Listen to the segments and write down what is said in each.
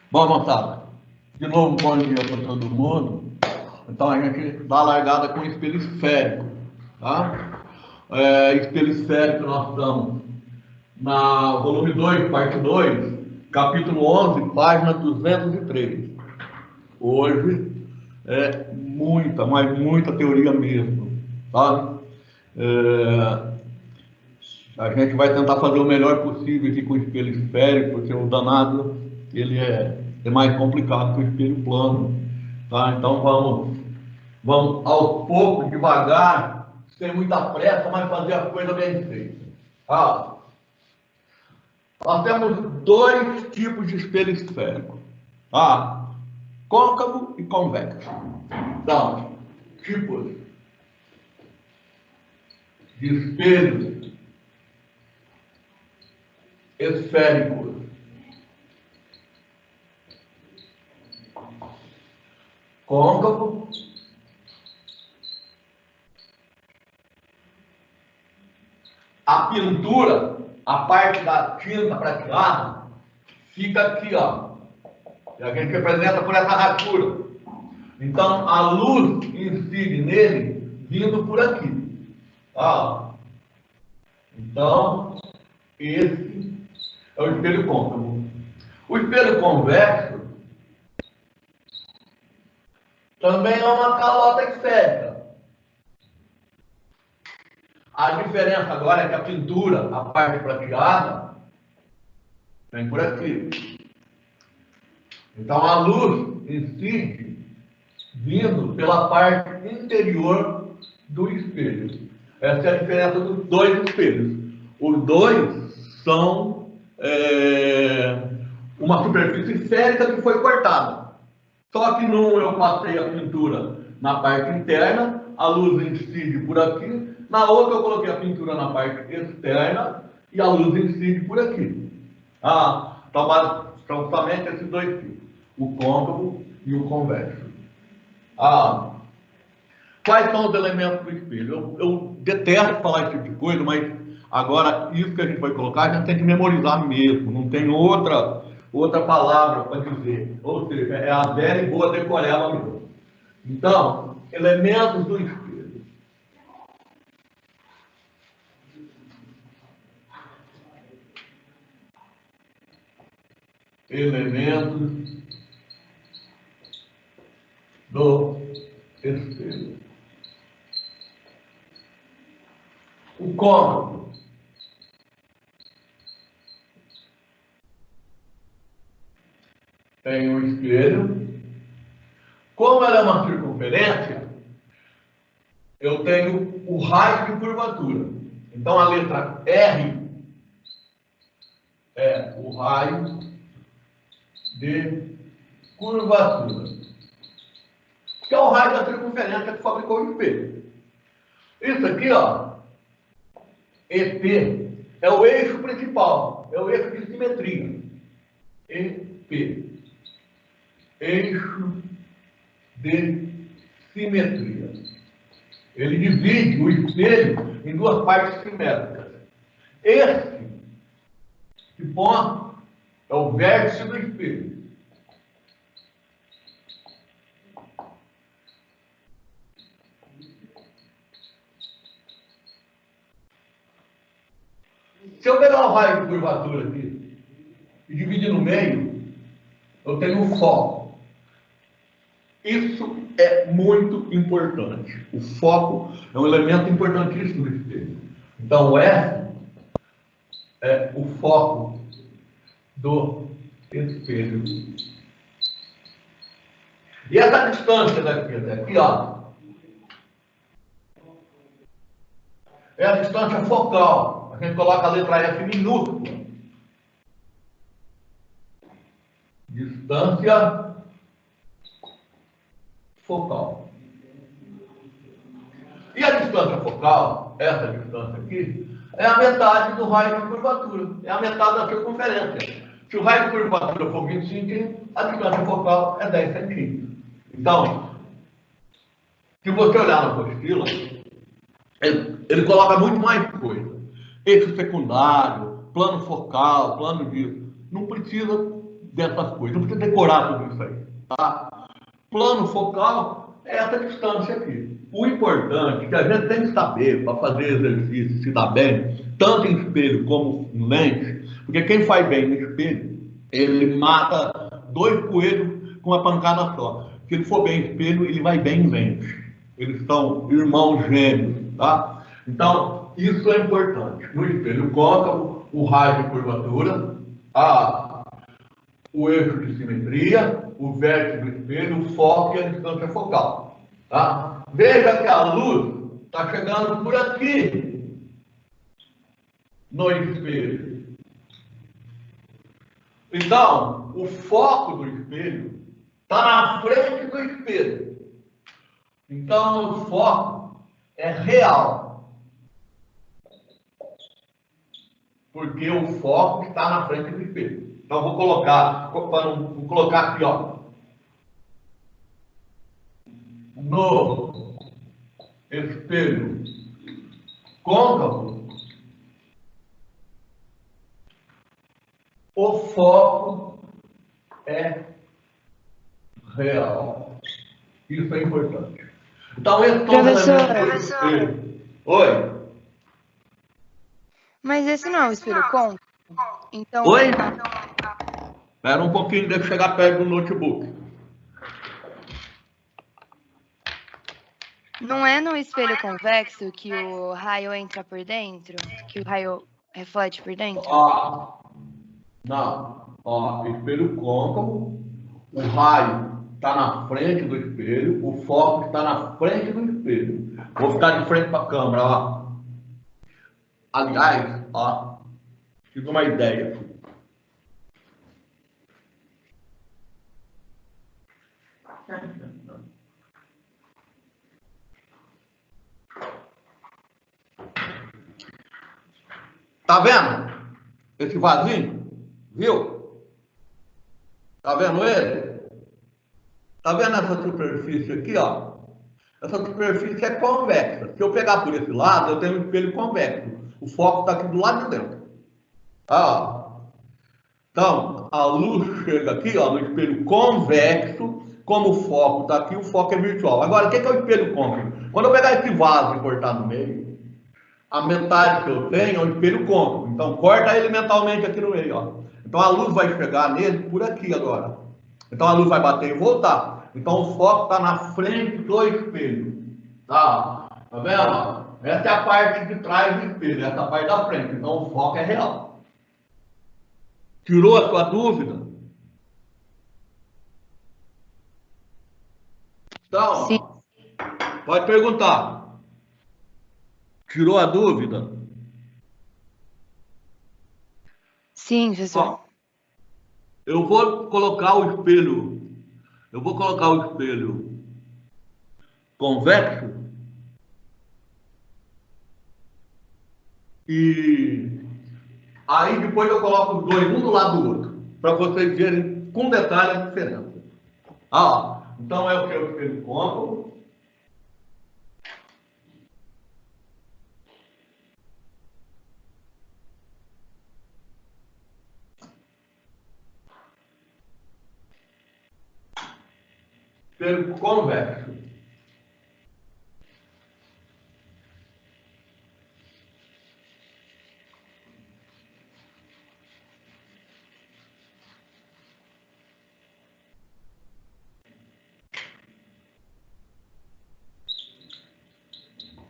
Bom, moçada, de novo bom dia para todo mundo. Então a gente dá a largada com o espelho esférico, tá? Espelho esférico nós estamos na volume 2, parte 2, capítulo 11, página 203. Hoje é muita, mas muita teoria mesmo, tá? A gente vai tentar fazer o melhor possível aqui com o espelho esférico, porque o danado ele é mais complicado que o espelho plano, tá? Então vamos aos poucos, devagar, sem muita pressa, mas fazer a coisa bem feita. Tá? Nós temos dois tipos de espelho esférico, tá? Côncavo e convexo. Então, tipos de espelhos esféricos. Côncavo a pintura, a parte da tinta prateada, fica aqui, ó. E a gente representa por essa rachura. Então, a luz incide nele vindo por aqui. Tá? Então, esse é o espelho côncavo. O espelho convexo também é uma calota esférica. A diferença agora é que a pintura, a parte prateada, vem por aqui. Então a luz incide vindo pela parte interior do espelho. Essa é a diferença dos dois espelhos. Os dois são uma superfície esférica que foi cortada. Só que num eu passei a pintura na parte interna, a luz incide por aqui. Na outra eu coloquei a pintura na parte externa e a luz incide por aqui. Então somente esses dois tipos, o côncavo e o convexo. Quais são os elementos do espelho? Eu detesto falar esse tipo de coisa, mas agora isso que a gente vai colocar, a gente tem que memorizar mesmo, não tem outra palavra para dizer. Ou seja, é a velha e boa decoreba mesmo. Então, elementos do espelho. Elementos do espelho. O côncavo tem um espelho. Como ela é uma circunferência, eu tenho o raio de curvatura. Então a letra R é o raio de curvatura, que é o raio da circunferência que fabricou o espelho. Isso aqui, ó, EP, é o eixo principal, é o eixo de simetria. EP, eixo de simetria. Ele divide o espelho em duas partes simétricas. Esse ponto é o vértice do espelho. Se eu pegar o raio de curvatura aqui e dividir no meio, eu tenho um foco. Isso é muito importante. O foco é um elemento importantíssimo do espelho. Então, o F é o foco do espelho. E essa distância daqui até aqui, ó, é a distância focal. A gente coloca a letra F minúscula. Distância focal. E a distância focal, essa distância aqui, é a metade do raio de curvatura. É a metade da circunferência. Se o raio de curvatura for 20 centímetros, a distância focal é 10 centímetros. Então, se você olhar na apostila, ele coloca muito mais coisa. Eixo secundário, plano focal, plano de... Não precisa dessas coisas. Não precisa decorar tudo isso aí. Tá? Plano focal é essa distância aqui. O importante é que a gente tem que saber, para fazer exercício, se dar bem, tanto em espelho como em lente, porque quem faz bem no espelho, ele mata dois coelhos com uma pancada só. Se ele for bem em espelho, ele vai bem em lente. Eles são irmãos gêmeos, tá? Então, isso é importante. No espelho côncavo, o raio de curvatura, o eixo de simetria, o vértice do espelho, o foco e a distância focal. Tá? Veja que a luz está chegando por aqui no espelho. Então, o foco do espelho está na frente do espelho. Então, o foco é real. Porque o foco está na frente do espelho. Então, vou colocar aqui, ó. No espelho côncavo, o foco é real. Isso é importante. Então, esse Professor, Oi? mas esse não é o espelho côncavo? Então, Oi? Espera um pouquinho, deixa eu chegar perto do notebook. não é no espelho convexo que o raio entra por dentro? Que o raio reflete por dentro? Não. Espelho côncavo, o raio está na frente do espelho, o foco está na frente do espelho. Vou ficar de frente para a câmera, ó. Aliás, tive uma ideia. Tá vendo? Esse vasinho? Viu? Tá vendo ele? Tá vendo essa superfície aqui, ó? Essa superfície é convexa. Se eu pegar por esse lado, eu tenho um espelho convexo. O foco está aqui do lado de dentro. Então, a luz chega aqui, ó, no espelho convexo. Como o foco está aqui, o foco é virtual. Agora, o que é o espelho côncavo? Quando eu pegar esse vaso e cortar no meio, a metade que eu tenho é o espelho côncavo. Então, corta ele mentalmente aqui no meio, ó. Então, a luz vai chegar nele por aqui agora. Então, a luz vai bater e voltar. Então, o foco está na frente do espelho. Tá vendo? Essa é a parte de trás do espelho, essa é a parte da frente. Então, o foco é real. Tirou a sua dúvida? Então, Sim. pode perguntar. Tirou a dúvida? Sim, professor. Eu vou colocar o espelho. Eu vou colocar o espelho convexo. E aí depois eu coloco os dois um do lado do outro. Para vocês verem com detalhe a diferença. Então é o que é o espelho côncavo. Espelho convexo.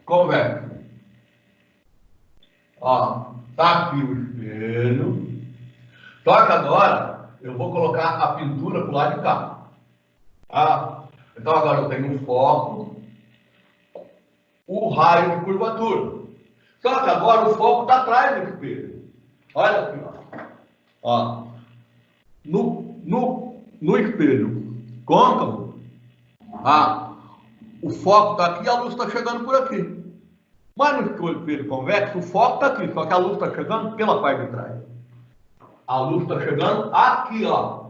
Convexo. Tá aqui o espelho. Só que agora eu vou colocar a pintura pro lado de cá. Então agora eu tenho um foco, o raio de curvatura. Só que agora o foco está atrás do espelho. Olha aqui, ó. No espelho côncavo, o foco está aqui e a luz está chegando por aqui. Mas no espelho convexo, o foco está aqui, só que a luz está chegando pela parte de trás. A luz está chegando aqui, ó.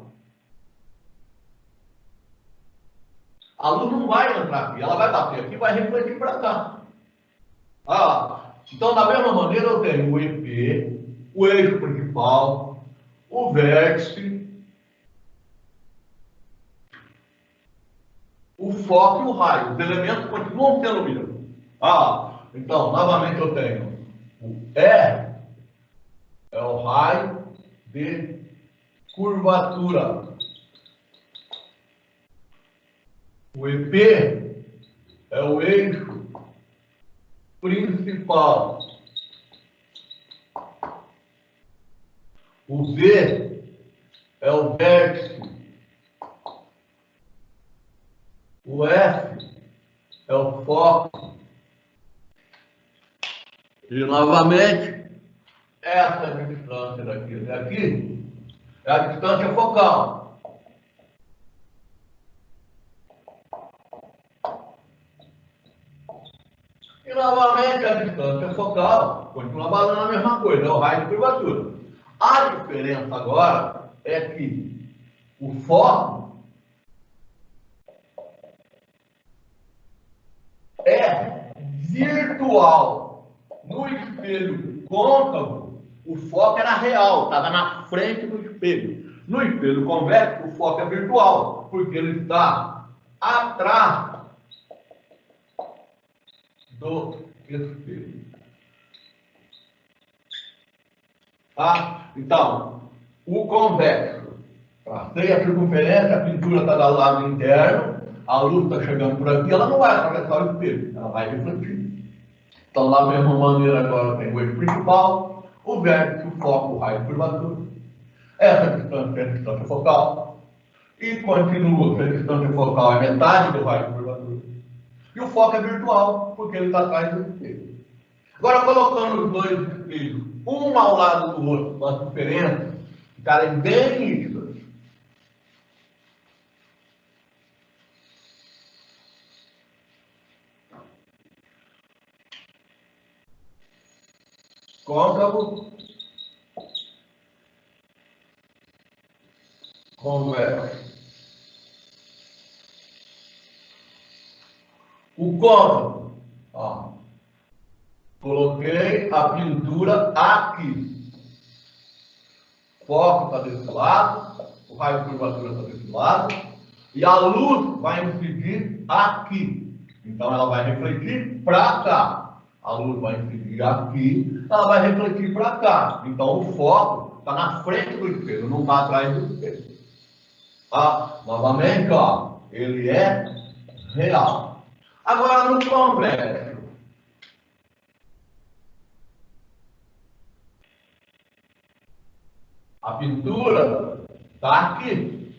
A luz não vai entrar aqui, ela vai bater aqui e vai refletir para cá. Então, da mesma maneira, eu tenho o EP, o eixo principal, o vértice foco e o raio. Os elementos continuam sendo o mesmo. Então, novamente eu tenho o R é o raio de curvatura. O EP é o eixo principal. O V é o vértice. O F é o foco. E novamente, essa distância daqui até aqui é a distância focal. E novamente a distância focal continua valendo a mesma coisa, é o raio de curvatura. A diferença agora é que o foco é virtual. No espelho côncavo, o foco era real, estava na frente do espelho. No espelho convexo, o foco é virtual, porque ele está atrás do espelho. Tá? Então, o convexo, tracei a circunferência, a pintura está do lado interno, a luz está chegando por aqui, ela não vai atravessar o espelho, ela vai refletir. Então, da mesma maneira, agora tem o eixo principal, o vértice, o foco, o raio de curvatura. Essa distância é a distância focal. E continua que a distância focal é metade do raio de curvatura. E o foco é virtual, porque ele está atrás do espelho. Agora, colocando os dois espelhos, um ao lado do outro, com as diferenças ficarem bem nítidas. Côncavo, convexo. O côncavo, coloquei a pintura aqui. O foco está desse lado, o raio de curvatura está desse lado, e a luz vai incidir aqui. Então ela vai refletir para cá. A luz vai incidir aqui, ela vai refletir para cá. Então o foco está na frente do espelho, não está atrás do espelho. Novamente, ele é real. Agora no convexo. A pintura está aqui.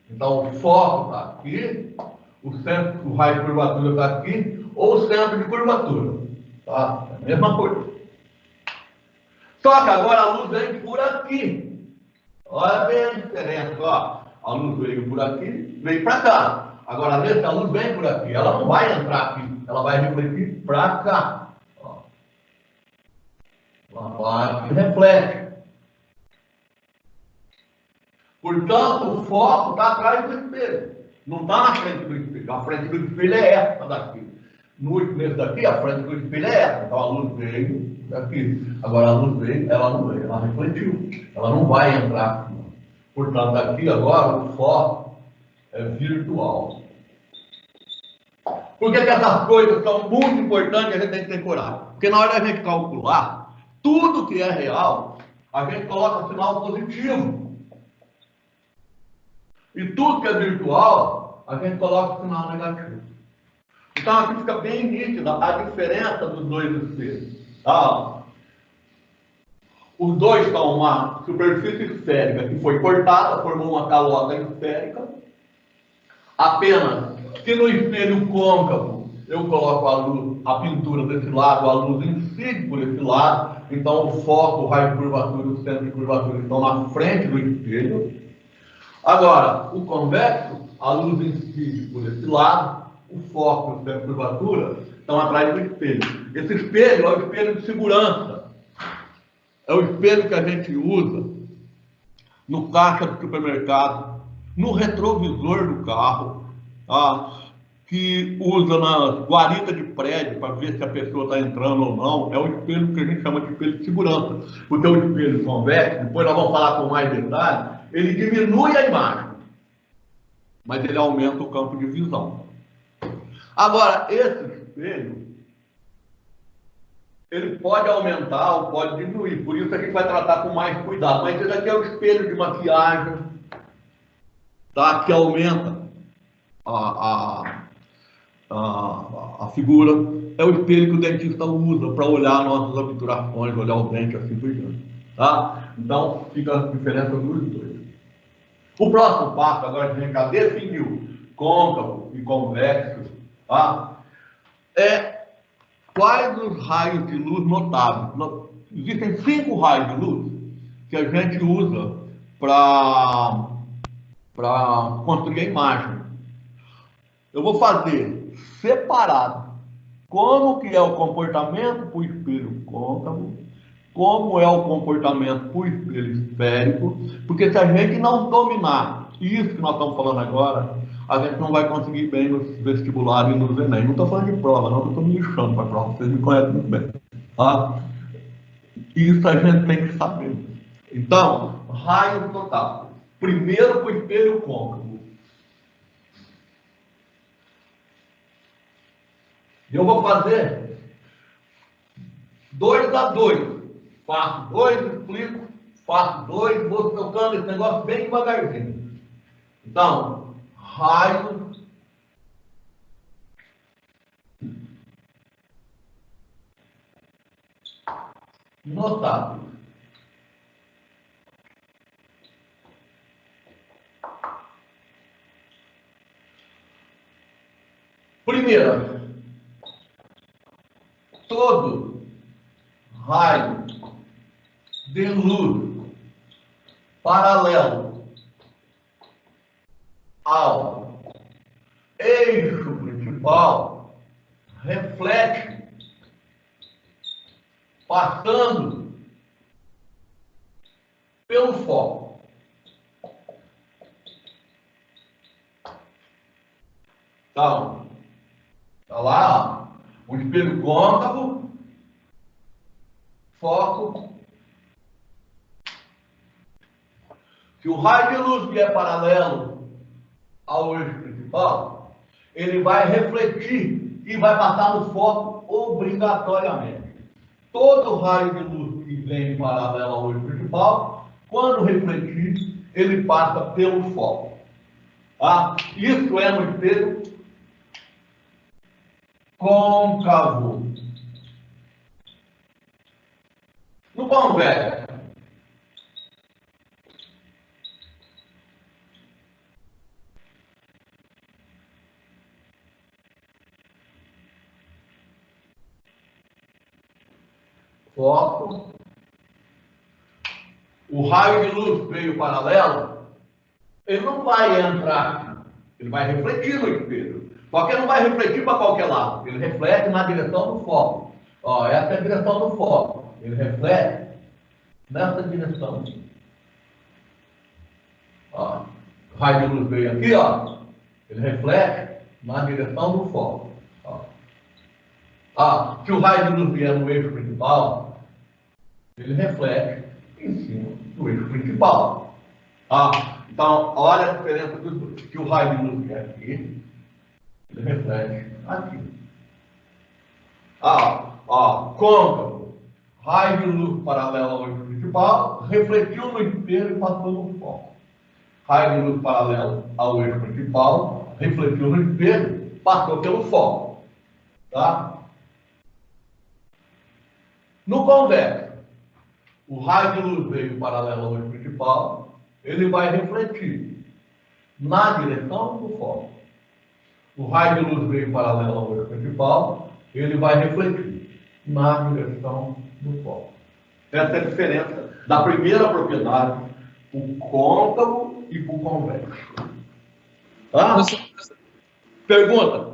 Então o foco está aqui, o centro, o raio de curvatura está aqui, ou o centro de curvatura. Tá? É a mesma coisa. Só que agora a luz vem por aqui. Olha bem a diferença. A luz veio por aqui, veio para cá. Agora, a luz vem por aqui. Ela não vai entrar aqui. Ela vai refletir para cá. Ela vai e reflete. Portanto, o foco está atrás do espelho. Não está na frente do espelho. A frente do espelho é essa daqui. Nesse daqui, a frente do espelho é essa. Então a luz veio daqui. Agora a luz veio, ela não veio, ela refletiu. Ela não vai entrar aqui. Portanto, aqui agora o foco é virtual. Por que essas coisas são muito importantes e a gente tem que ter coragem? Porque na hora da gente calcular, tudo que é real, a gente coloca sinal positivo. E tudo que é virtual, a gente coloca sinal negativo. Então aqui fica bem nítida a diferença dos dois espelhos. Os dois são uma superfície esférica que foi cortada, formou uma calota esférica. Apenas que no espelho côncavo eu coloco a luz, a pintura desse lado, a luz incide por esse lado. Então o foco, o raio de curvatura e o centro de curvatura estão na frente do espelho. Agora, o convexo, a luz incide por esse lado, o foco e o centro de curvatura estão atrás do espelho. Esse espelho é o espelho de segurança. É o espelho que a gente usa no caixa do supermercado, no retrovisor do carro, que usa na guarita de prédio para ver se a pessoa está entrando ou não. É o espelho que a gente chama de espelho de segurança. Porque o espelho convexo, depois nós vamos falar com mais detalhes, ele diminui a imagem, mas ele aumenta o campo de visão. Agora, esse espelho, ele pode aumentar ou pode diminuir, por isso a gente vai tratar com mais cuidado. Mas esse aqui é o espelho de maquiagem, tá? Que aumenta a figura. É o espelho que o dentista usa para olhar nossas obturações, olhar o dente assim por diante, tá? Então, fica a diferença dos dois. O próximo passo, agora que a gente já definiu côncavo e convexo, tá? É quais os raios de luz notáveis. Existem 5 raios de luz que a gente usa para construir a imagem. Eu vou fazer separado como que é o comportamento para o espelho côncavo, como é o comportamento para o espelho esférico, porque se a gente não dominar isso que nós estamos falando agora, a gente não vai conseguir bem nos vestibulares e nos Enem. Não estou falando de prova, não, estou me lixando para a prova, vocês me conhecem muito bem. Tá? Isso a gente tem que saber. Então, raio total. Primeiro para o espelho côncavo. Eu vou fazer 2 a 2. Faço 2, explico, faço 2, vou tocando esse negócio bem devagarzinho. Então, raio notável. Primeiro, todo raio de luz paralelo ao eixo principal reflete passando pelo foco. Então, está lá, ó, o espelho côncavo, foco. Se o raio de luz vier paralelo ao eixo principal, ele vai refletir e vai passar no foco obrigatoriamente. Todo raio de luz que vem paralelo ao eixo principal, quando refletir, ele passa pelo foco. Tá? Isso é no espelho côncavo. No convexo, foco, o raio de luz veio paralelo, ele não vai entrar, ele vai refletir no espelho. Só que ele não vai refletir para qualquer lado, ele reflete na direção do foco. Ó, essa é a direção do foco. Ele reflete nessa direção. Ó, o raio de luz veio aqui, ó, ele reflete na direção do foco. Ó. Ah, se o raio de luz vier no eixo principal, ele reflete em cima do eixo principal. Ah, então, olha a diferença dos dois. Que o raio de luz vier aqui, ele reflete aqui. Ah, ó, côncavo, raio de luz paralelo ao eixo principal, refletiu no espelho e passou no foco. Raio de luz paralelo ao eixo principal, refletiu no espelho, passou pelo foco. Tá? No convexo, o raio de luz veio paralelo ao eixo principal, ele vai refletir na direção do foco. O raio de luz veio paralelo ao eixo principal, ele vai refletir na direção do foco. Essa é a diferença da primeira propriedade, o côncavo e o convexo. Ah? Pergunta?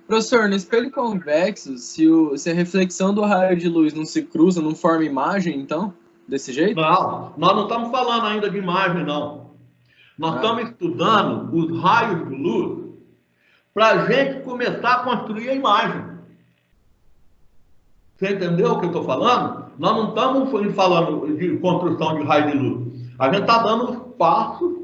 Professor, no espelho convexo, se a reflexão do raio de luz não se cruza, não forma imagem, então? Desse jeito? Não, nós não estamos falando ainda de imagem, não. Nós estamos estudando os raios de luz para a gente começar a construir a imagem. Você entendeu o que eu estou falando? Nós não estamos falando de construção de raio de luz. A gente está dando os passos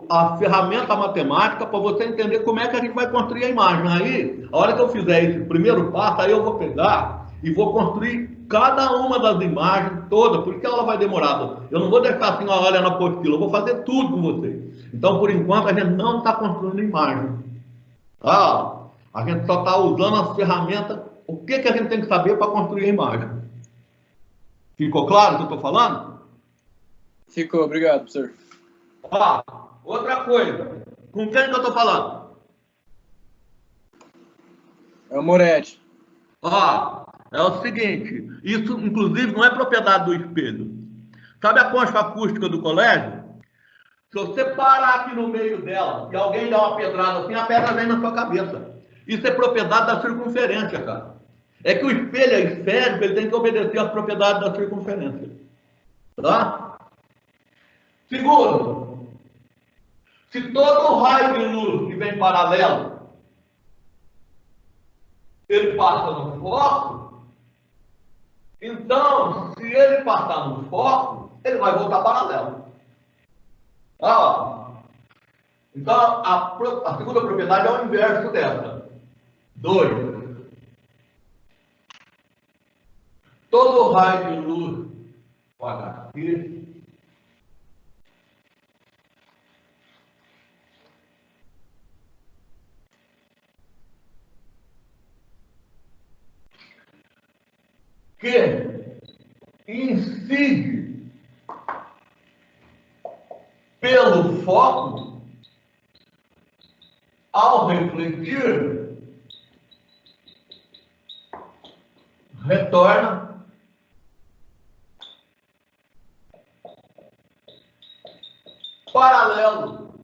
a ferramenta matemática para você entender como é que a gente vai construir a imagem. Aí, a hora que eu fizer esse primeiro passo, aí eu vou pegar e vou construir cada uma das imagens todas, por isso ela vai demorar. Eu não vou deixar assim, olha na apostila, eu vou fazer tudo com vocês. Então, por enquanto, a gente não está construindo imagem. A gente só está usando as ferramentas. O que, que a gente tem que saber para construir a imagem? Ficou claro o que eu estou falando? Ficou, obrigado, professor. Outra coisa. Com quem que eu estou falando? É o Moretti. É o seguinte, isso inclusive não é propriedade do espelho. Sabe a concha acústica do colégio? Se você parar aqui no meio dela e alguém der uma pedrada assim, a pedra vem na sua cabeça. Isso é propriedade da circunferência, cara. É que o espelho é esférico, ele tem que obedecer às propriedades da circunferência. Tá? Segundo, se todo raio de luz que vem paralelo, ele passa no foco, então, se ele passar no foco, ele vai voltar paralelo. Então, a segunda propriedade é o inverso dessa. 2. Todo raio de luz, olha aqui, que incide pelo foco, ao refletir, retorna paralelo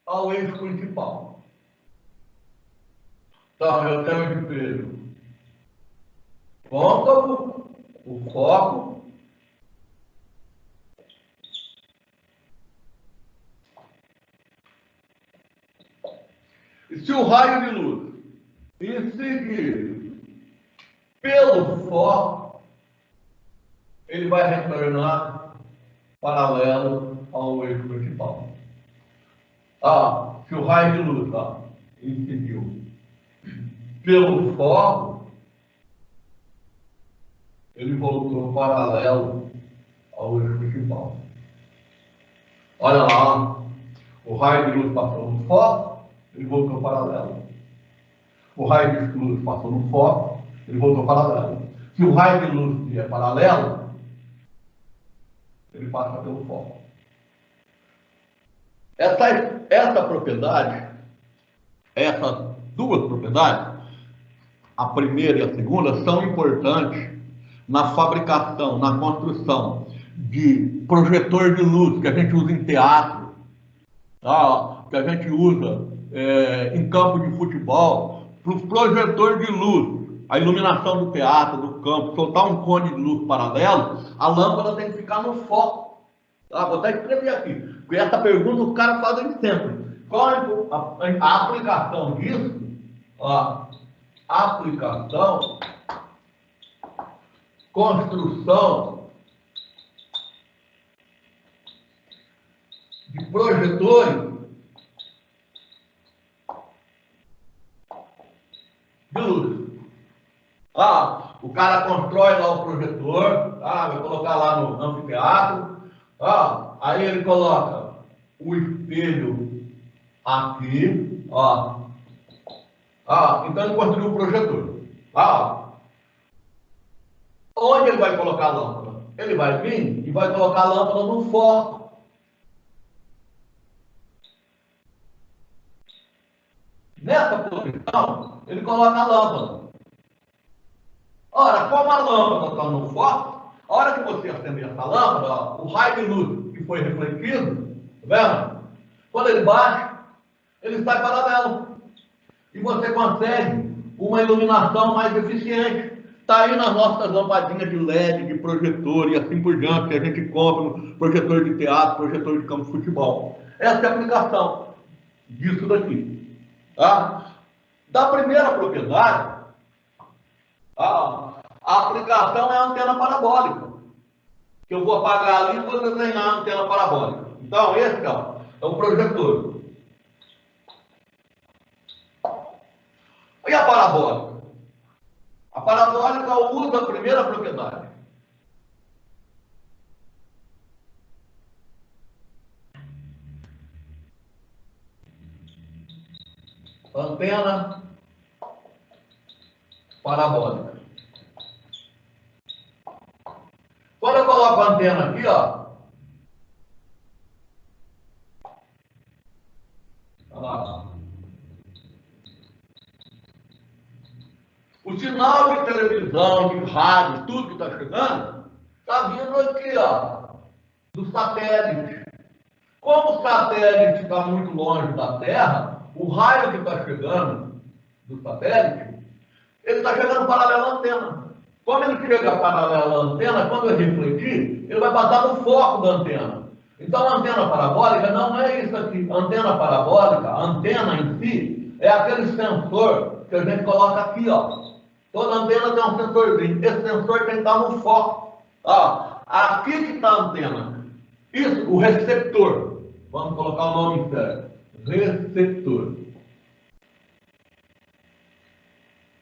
ao eixo principal. Então, eu tenho o espelho côncavo, o foco, e se o raio de luz incidir pelo foco, ele vai retornar paralelo ao eixo principal. Se o raio de luz incidiu pelo foco, ele voltou paralelo ao eixo principal. Olha lá, o raio de luz passou no foco, ele voltou paralelo. O raio de luz passou no foco, ele voltou paralelo. Se o raio de luz é paralelo, ele passa pelo foco. Essa propriedade, essas duas propriedades, a primeira e a segunda, são importantes na fabricação, na construção de projetor de luz que a gente usa em teatro, que a gente usa em campo de futebol, para os projetores de luz, a iluminação do teatro, do campo, soltar um cone de luz paralelo, a lâmpada tem que ficar no foco. Vou até escrever aqui, porque essa pergunta os caras fazem sempre. Qual a aplicação disso? Aplicação, construção de projetores de luz. O cara constrói lá o projetor, vai colocar lá no anfiteatro, aí ele coloca o espelho aqui, então ele construiu o projetor. Onde ele vai colocar a lâmpada? Ele vai vir e vai colocar a lâmpada no foco. Nessa posição, ele coloca a lâmpada. Ora, como a lâmpada está no foco, a hora que você acender essa lâmpada, o raio de luz que foi refletido, tá vendo? Quando ele bate, ele sai paralelo. E você consegue uma iluminação mais eficiente. Está aí nas nossas lampadinhas de LED, de projetor e assim por diante, que a gente compra no projetor de teatro, projetor de campo de futebol. Essa é a aplicação disso daqui. Da primeira propriedade, a aplicação é a antena parabólica. que eu vou apagar ali e vou desenhar a antena parabólica. Então, esse ó, é o projetor. E a parabólica? A parabólica usa a primeira propriedade. Antena parabólica. Quando eu coloco a antena aqui, ó, olha lá. O sinal de televisão, de rádio, tudo que está chegando, está vindo aqui, ó, do satélite. Como o satélite está muito longe da Terra, o raio que está chegando do satélite, ele está chegando paralelo à antena. Como ele chega paralelo à antena, quando eu refletir, ele vai passar no foco da antena. Então, a antena parabólica não é isso aqui. A antena parabólica, a antena em si, é aquele sensor que a gente coloca aqui, ó. Toda antena tem um sensorzinho. Esse sensor tem que estar no foco. Ó, aqui que está a antena. Isso, o receptor. Vamos colocar o nome certo. Receptor.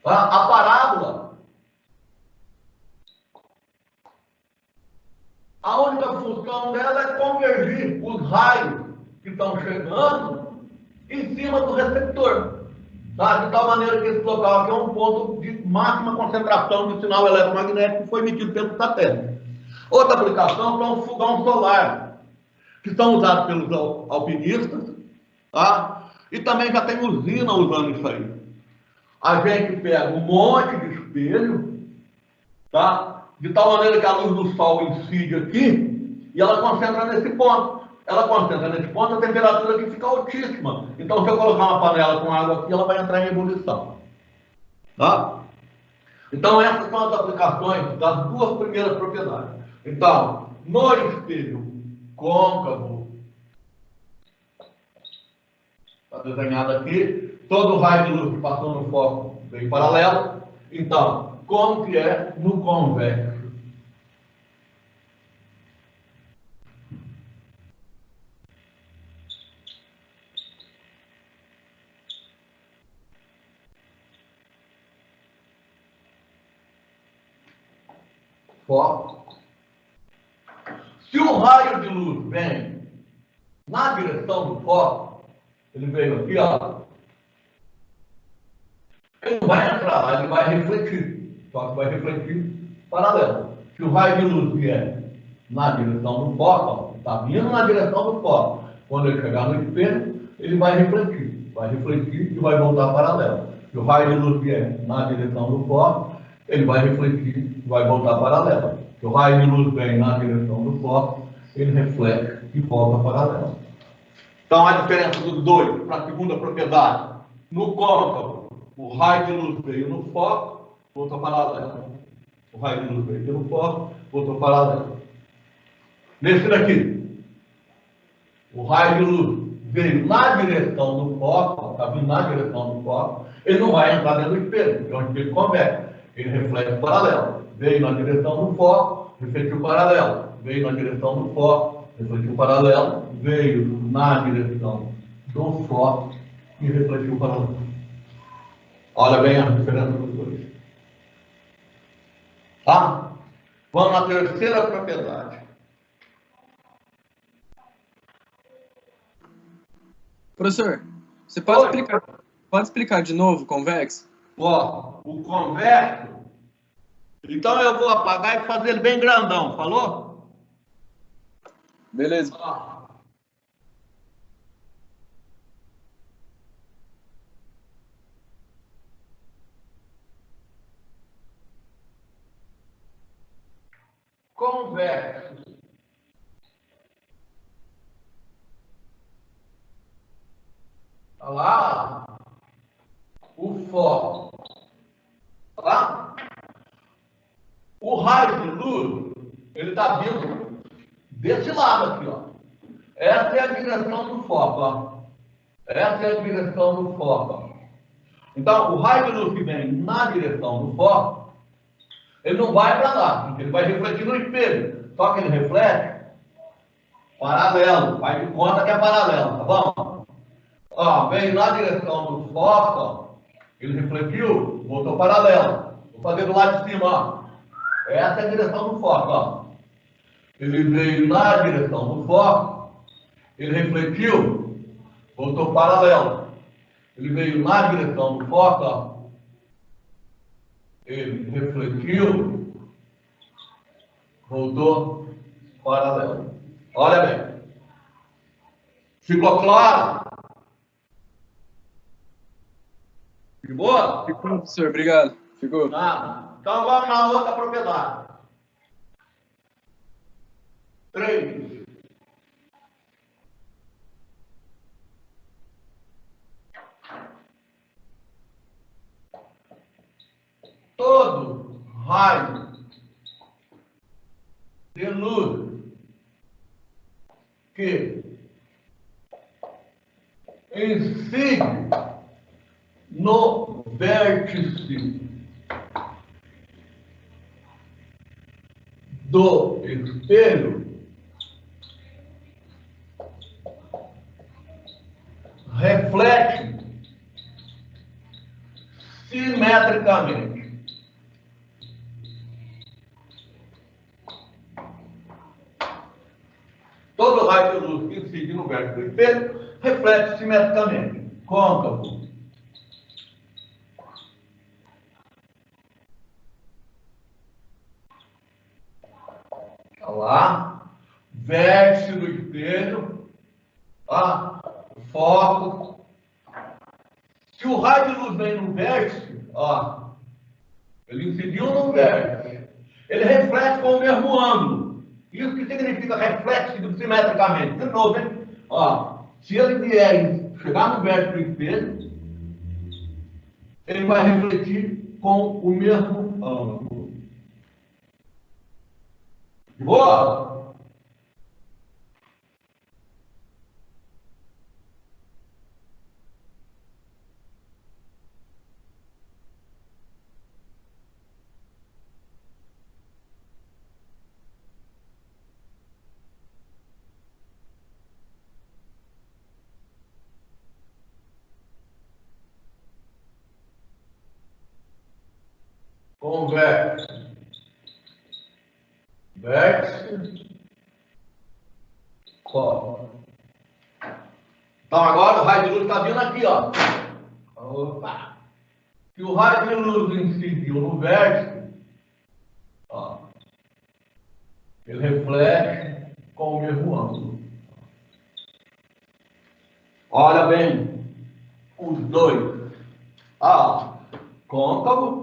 A parábola, a única função dela é convergir os raios que estão chegando em cima do receptor. Tá? De tal maneira que esse local aqui é um ponto de máxima concentração de sinal eletromagnético que foi emitido pelo satélite. Outra aplicação são os fogão solar, que são usados pelos alpinistas, tá? E também já tem usina usando isso aí. A gente pega um monte de espelho, tá? De tal maneira que a luz do sol incide aqui e ela concentra nesse ponto. Ela concentra nesse ponto, a temperatura aqui fica altíssima. Então, se eu colocar uma panela com água aqui, ela vai entrar em ebulição. Tá? Então, essas são as aplicações das duas primeiras propriedades. Então, no espelho côncavo, está desenhado aqui, todo o raio de luz que passou no foco veio paralelo. Então, como que é no convexo? Foco. Se o raio de luz vem na direção do foco, ele veio aqui, ó, ele não vai entrar lá, ele vai refletir. Só que vai refletir paralelo. Se o raio de luz vier na direção do foco, está vindo na direção do foco. Quando ele chegar no espelho, ele vai refletir e vai voltar paralelo. Se o raio de luz vier na direção do foco, ele vai refletir e vai voltar paralelo. Se o raio de luz vem na direção do foco, ele reflete e volta paralelo. Então, a diferença dos dois para a segunda propriedade, no côncavo, o raio de luz veio no foco, voltou paralelo. O raio de luz veio no foco, voltou paralelo. Nesse daqui, o raio de luz veio na direção do foco, está vindo na direção do foco, ele não vai entrar dentro do espelho, porque é um espelho convexo. Ele reflete paralelo. Veio na direção do foco, refletiu paralelo. Veio na direção do foco, refletiu paralelo. Veio na direção do foco e refletiu paralelo. Olha bem a diferença dos dois. Tá? Vamos na terceira propriedade. Professor, você pode explicar de novo o convexo? Ó, o convexo, então eu vou apagar e fazer ele bem grandão, falou? Beleza. Ó. Convexo. Olha lá. O foco. Tá? O raio de luz, ele está vindo desse lado aqui, ó. Essa é a direção do foco, ó. Essa é a direção do foco, ó. Então, o raio de luz que vem na direção do foco, ele não vai para lá, porque ele vai refletir no espelho. só que ele reflete paralelo. Faz de conta que é paralelo, tá bom? Ó, veio na direção do foco, ó, ele refletiu, voltou paralelo. Vou fazer do lado de cima, ó. Essa é a direção do foco, ó. Ele veio na direção do foco, ele refletiu, voltou paralelo. Ele veio na direção do foco, ó. Ele refletiu, voltou paralelo. Olha bem. Ficou claro? De boa? Ficou, professor. Obrigado. Ficou. Nada. Então vamos na outra propriedade. 3. Todo raio de luz que incide no vértice do espelho reflete simetricamente. Todo raio de luz que incide no vértice do espelho reflete simetricamente. Côncavo. Olha lá. Vértice do espelho. Tá? Foco. Se o raio de luz vem no vértice, ó, ele incidiu no vértice. Ele reflete com o mesmo ângulo. Isso que significa reflexo simetricamente. De novo, hein? Ó, se ele vier chegar no vértice do espelho, ele vai refletir com o mesmo ângulo. Boa! Convexo. Vértice. Ó. Então agora o raio de luz está vindo aqui, ó. Opa. Se o raio de luz incidiu no vértice, ó, ele reflete com o mesmo ângulo. Olha bem, os dois. Ah, côncavo.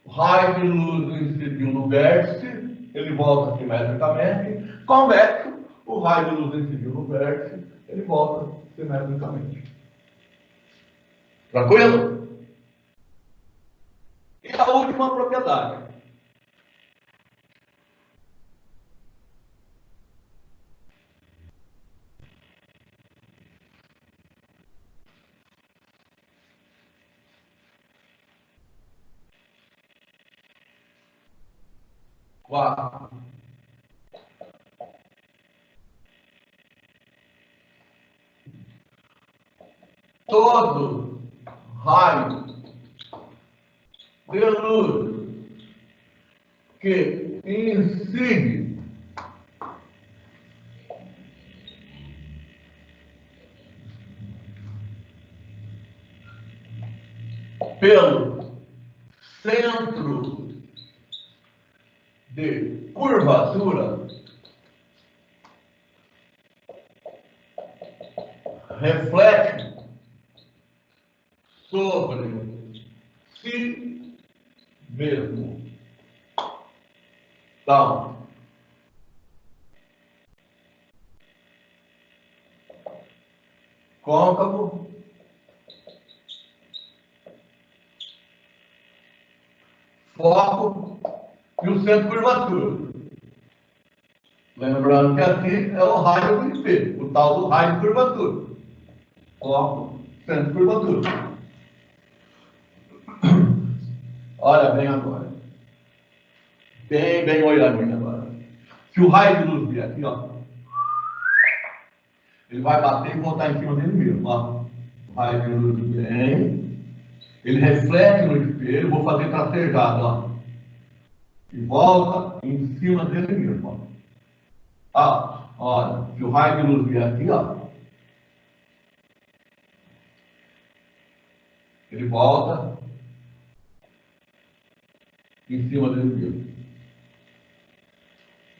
O raio de luz incidiu no vértice, ele volta simetricamente. Convexo, o raio de luz incidiu no vértice, ele volta simetricamente. Tranquilo? E a última propriedade. Quatro. Todo raio de luz que incide pelo centro de curvatura reflete sobre si mesmo. Então, côncavo, foco e o centro de curvatura. Lembrando que aqui é o raio do espelho, o tal do raio de curvatura. Foco, centro de curvatura. Olha bem agora. Bem olhadinho agora. Se o raio de luz vier aqui, ó, ele vai bater e voltar em cima dele mesmo, ó. O raio de luz vem, ele reflete no espelho, vou fazer tracejado, ó. E volta em cima dele mesmo, ó. Olha, se o raio de luz vier aqui, ó, ele volta em cima dele mesmo.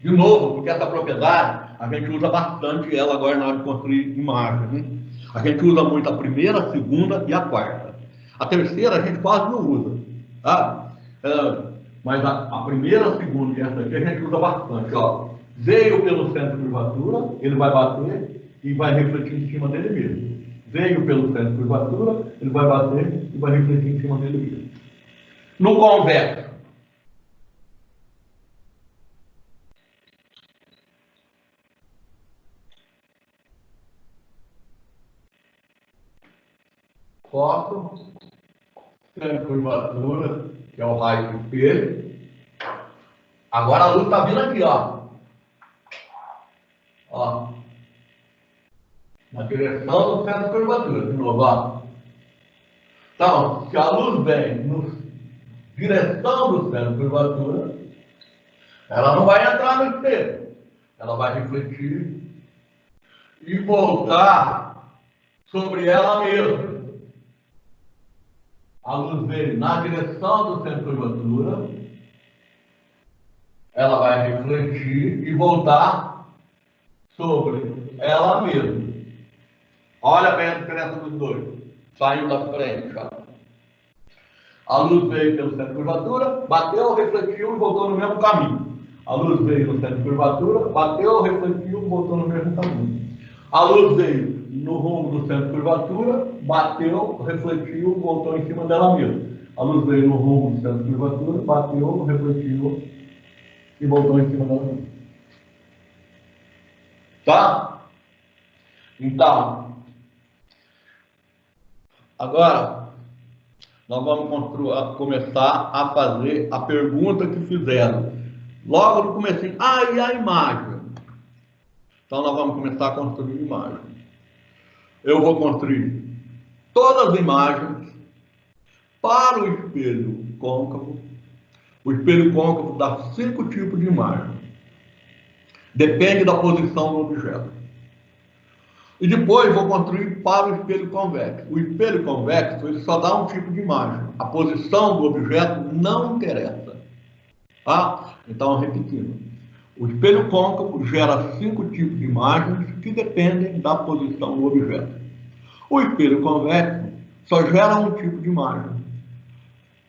De novo, porque essa propriedade a gente usa bastante ela agora na hora de construir imagens, né? A gente usa muito a primeira, a segunda e a quarta. A terceira a gente quase não usa, tá? Mas a primeira, a segunda e essa aqui a gente usa bastante, ó. Veio pelo centro de curvatura, ele vai bater e vai refletir em cima dele mesmo. Veio pelo centro de curvatura, ele vai bater e vai refletir em cima dele mesmo. No convexo, foco, centro de curvatura, que é o raio do espelho. Agora a luz está vindo aqui, ó. Ó. Na direção do centro de curvatura, de novo, ó. Então, se a luz vem na direção do centro de curvatura, ela não vai entrar no espelho. Ela vai refletir e voltar sobre ela mesma. A luz veio na direção do centro de curvatura, ela vai refletir e voltar sobre ela mesma. Olha bem a diferença dos dois. Saindo da frente, ó. A luz veio pelo centro de curvatura, bateu, refletiu e voltou no mesmo caminho. A luz veio no centro de curvatura, bateu, refletiu e voltou no mesmo caminho. A luz veio no rumo do centro de curvatura, bateu, refletiu, voltou em cima dela mesma. A luz veio no rumo do centro de curvatura, bateu, refletiu e voltou em cima dela mesma. Tá? Então, agora nós vamos começar a fazer a pergunta que fizeram. Logo no começo, e a imagem? Então nós vamos começar a construir imagem. Eu vou construir todas as imagens para o espelho côncavo. O espelho côncavo dá 5 tipos de imagem. Depende da posição do objeto. E depois vou construir para o espelho convexo. O espelho convexo ele só dá um tipo de imagem. A posição do objeto não interessa. Tá? Então, repetindo. O espelho côncavo gera 5 tipos de imagens que dependem da posição do objeto. O espelho convexo só gera um tipo de imagem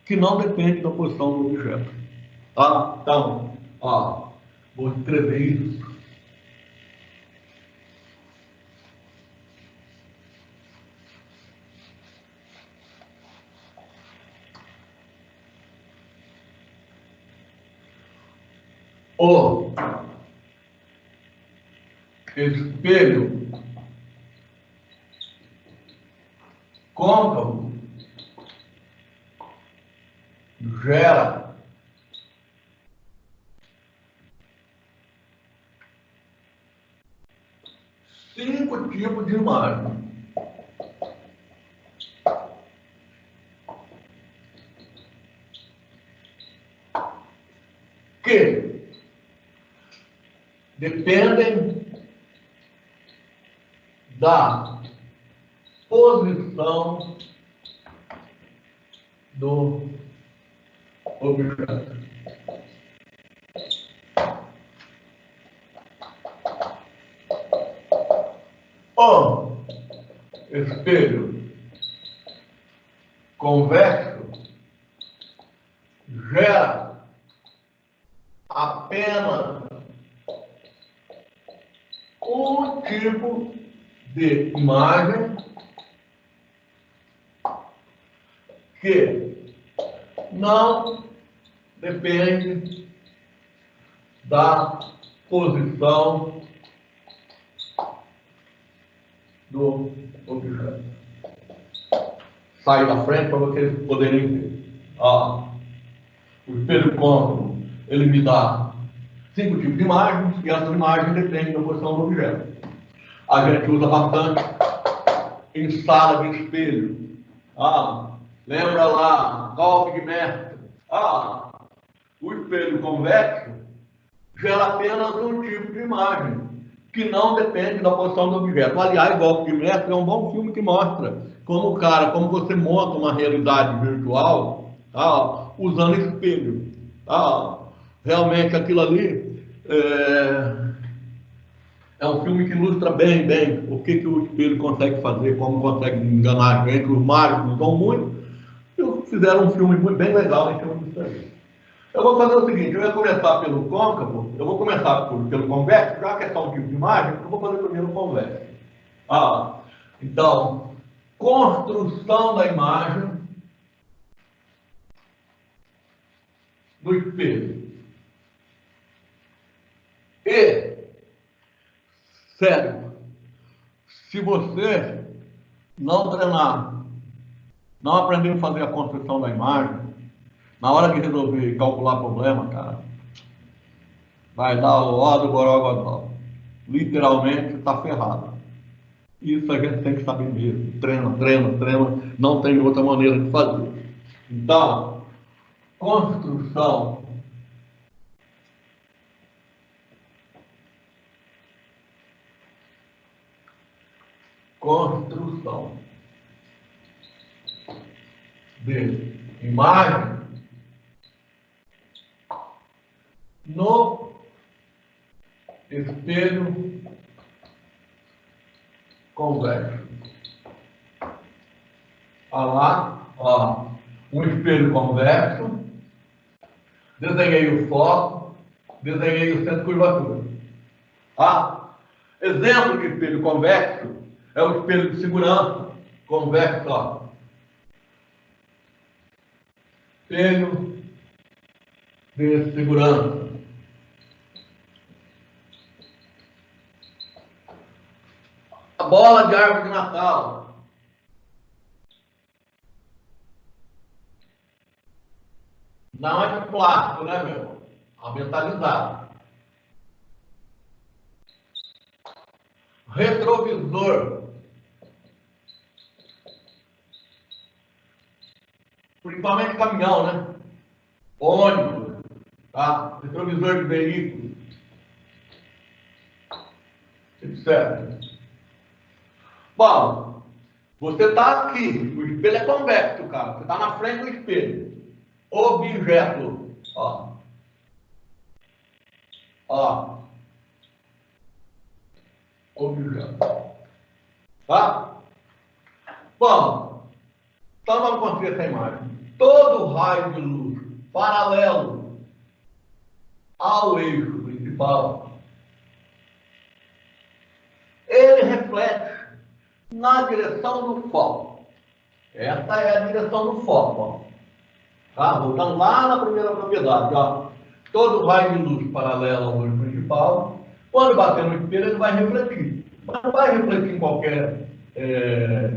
que não depende da posição do objeto. Tá? Então, ó, vou escrever isso. O espelho côncavo gera cinco tipos de imagem. Que dependem da posição do objeto. O espelho convexo gera apenas um tipo de imagem que não depende da posição do objeto. Sai da frente para vocês poderem ver. O espelho côncavo, ele me dá 5 tipos de imagens, e essas imagens dependem da posição do objeto. A gente usa bastante em sala de espelho. Lembra lá, golpe de mestre? O espelho convexo gera apenas um tipo de imagem, que não depende da posição do objeto. Aliás, Golpe de Mestre é um bom filme que mostra como você monta uma realidade virtual, usando espelho. Realmente aquilo ali é um filme que ilustra bem o que o espelho consegue fazer, como consegue enganar a gente. Os mágicos usam muito, e fizeram um filme bem legal em cima disso aí. Eu vou fazer o seguinte, eu ia começar pelo côncavo, eu vou começar pelo convexo, já que é só um tipo de imagem, eu vou fazer primeiro o convexo. Então, construção da imagem no espelho. E, sério, se você não treinar, não aprender a fazer a construção da imagem, na hora de resolver calcular problema, cara, vai dar o ó do borogodó. Literalmente está ferrado. Isso a gente tem que saber mesmo. Treina, não tem outra maneira de fazer. Então, construção de imagem no espelho convexo. Um espelho convexo, desenhei o foco, desenhei o centro de curvatura. Exemplo de espelho convexo é o espelho de segurança convexo. Espelho de segurança. A bola de árvore de Natal. Não é de plástico, né, meu irmão? É metalizado. Retrovisor. Principalmente caminhão, né? Ônibus, retrovisor de veículo, etc. Bom, você está aqui, o espelho é convexo, cara. Você está na frente do espelho. Objeto, objeto. Bom, então vamos construir essa imagem. Todo raio de luz paralelo ao eixo principal, ele reflete na direção do foco. Essa é a direção do foco. Voltando lá na primeira propriedade. Todo raio de luz paralelo ao eixo principal, quando bater no espelho, ele vai refletir. Mas não vai refletir em qualquer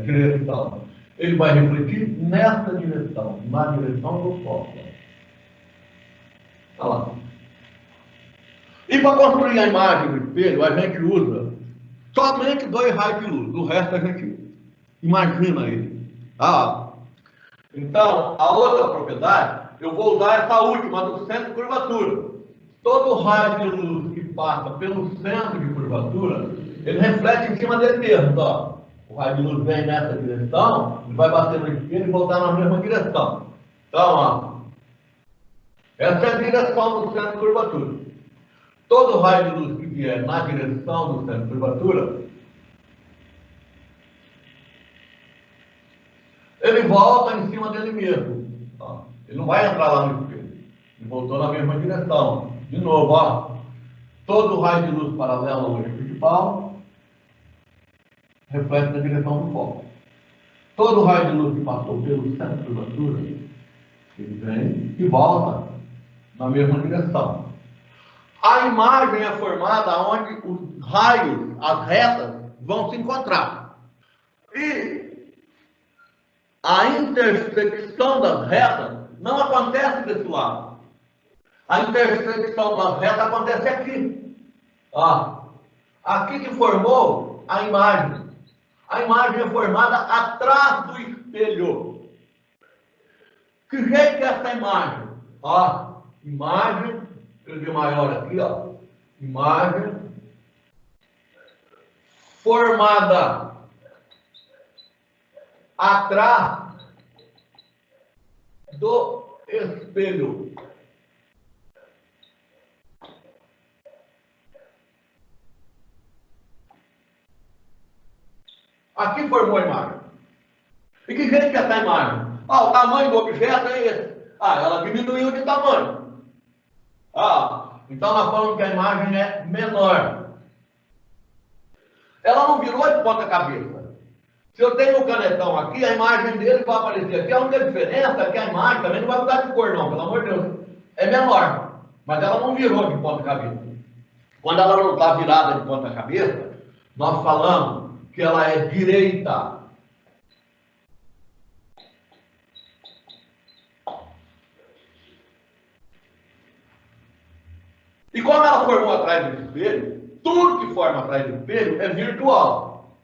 direção. Ele vai refletir nessa direção, na direção do foco. Olha lá. E para construir a imagem do espelho, a gente usa somente 2 raios de luz. O resto a gente imagina ele. Então, a outra propriedade, eu vou usar essa última, do centro de curvatura. Todo raio de luz que passa pelo centro de curvatura, ele reflete em cima dele mesmo. O raio de luz vem nessa direção, ele vai bater no espelho e voltar na mesma direção. Então, essa é a direção do centro de curvatura. Todo raio de luz que vier na direção do centro de curvatura, ele volta em cima dele mesmo. Ele não vai entrar lá no espelho. Ele voltou na mesma direção. De novo, todo raio de luz paralelo ao eixo principal reflete na direção do foco. Todo raio de luz que passou pelo centro de curvatura, ele vem e volta na mesma direção. A imagem é formada onde os raios, as retas, vão se encontrar. E a intersecção das retas não acontece desse lado. A intersecção das retas acontece aqui. Ó, aqui que formou a imagem. A imagem é formada atrás do espelho. Que jeito é essa imagem? Ó, imagem, escrevi maior aqui, ó. Imagem formada atrás do espelho. Aqui formou a imagem. E que jeito que é essa imagem? Ah, o tamanho do objeto é esse. Ah, ela diminuiu de tamanho. Ah, então nós falamos que a imagem é menor. Ela não virou de ponta cabeça. Se eu tenho o canetão aqui, a imagem dele vai aparecer aqui. A única diferença é que a imagem também não vai mudar de cor, não, pelo amor de Deus. É menor. Mas ela não virou de ponta cabeça. Quando ela não está virada de ponta cabeça, nós falamos que ela é direita. E como ela formou atrás do espelho, tudo que forma atrás do espelho é virtual.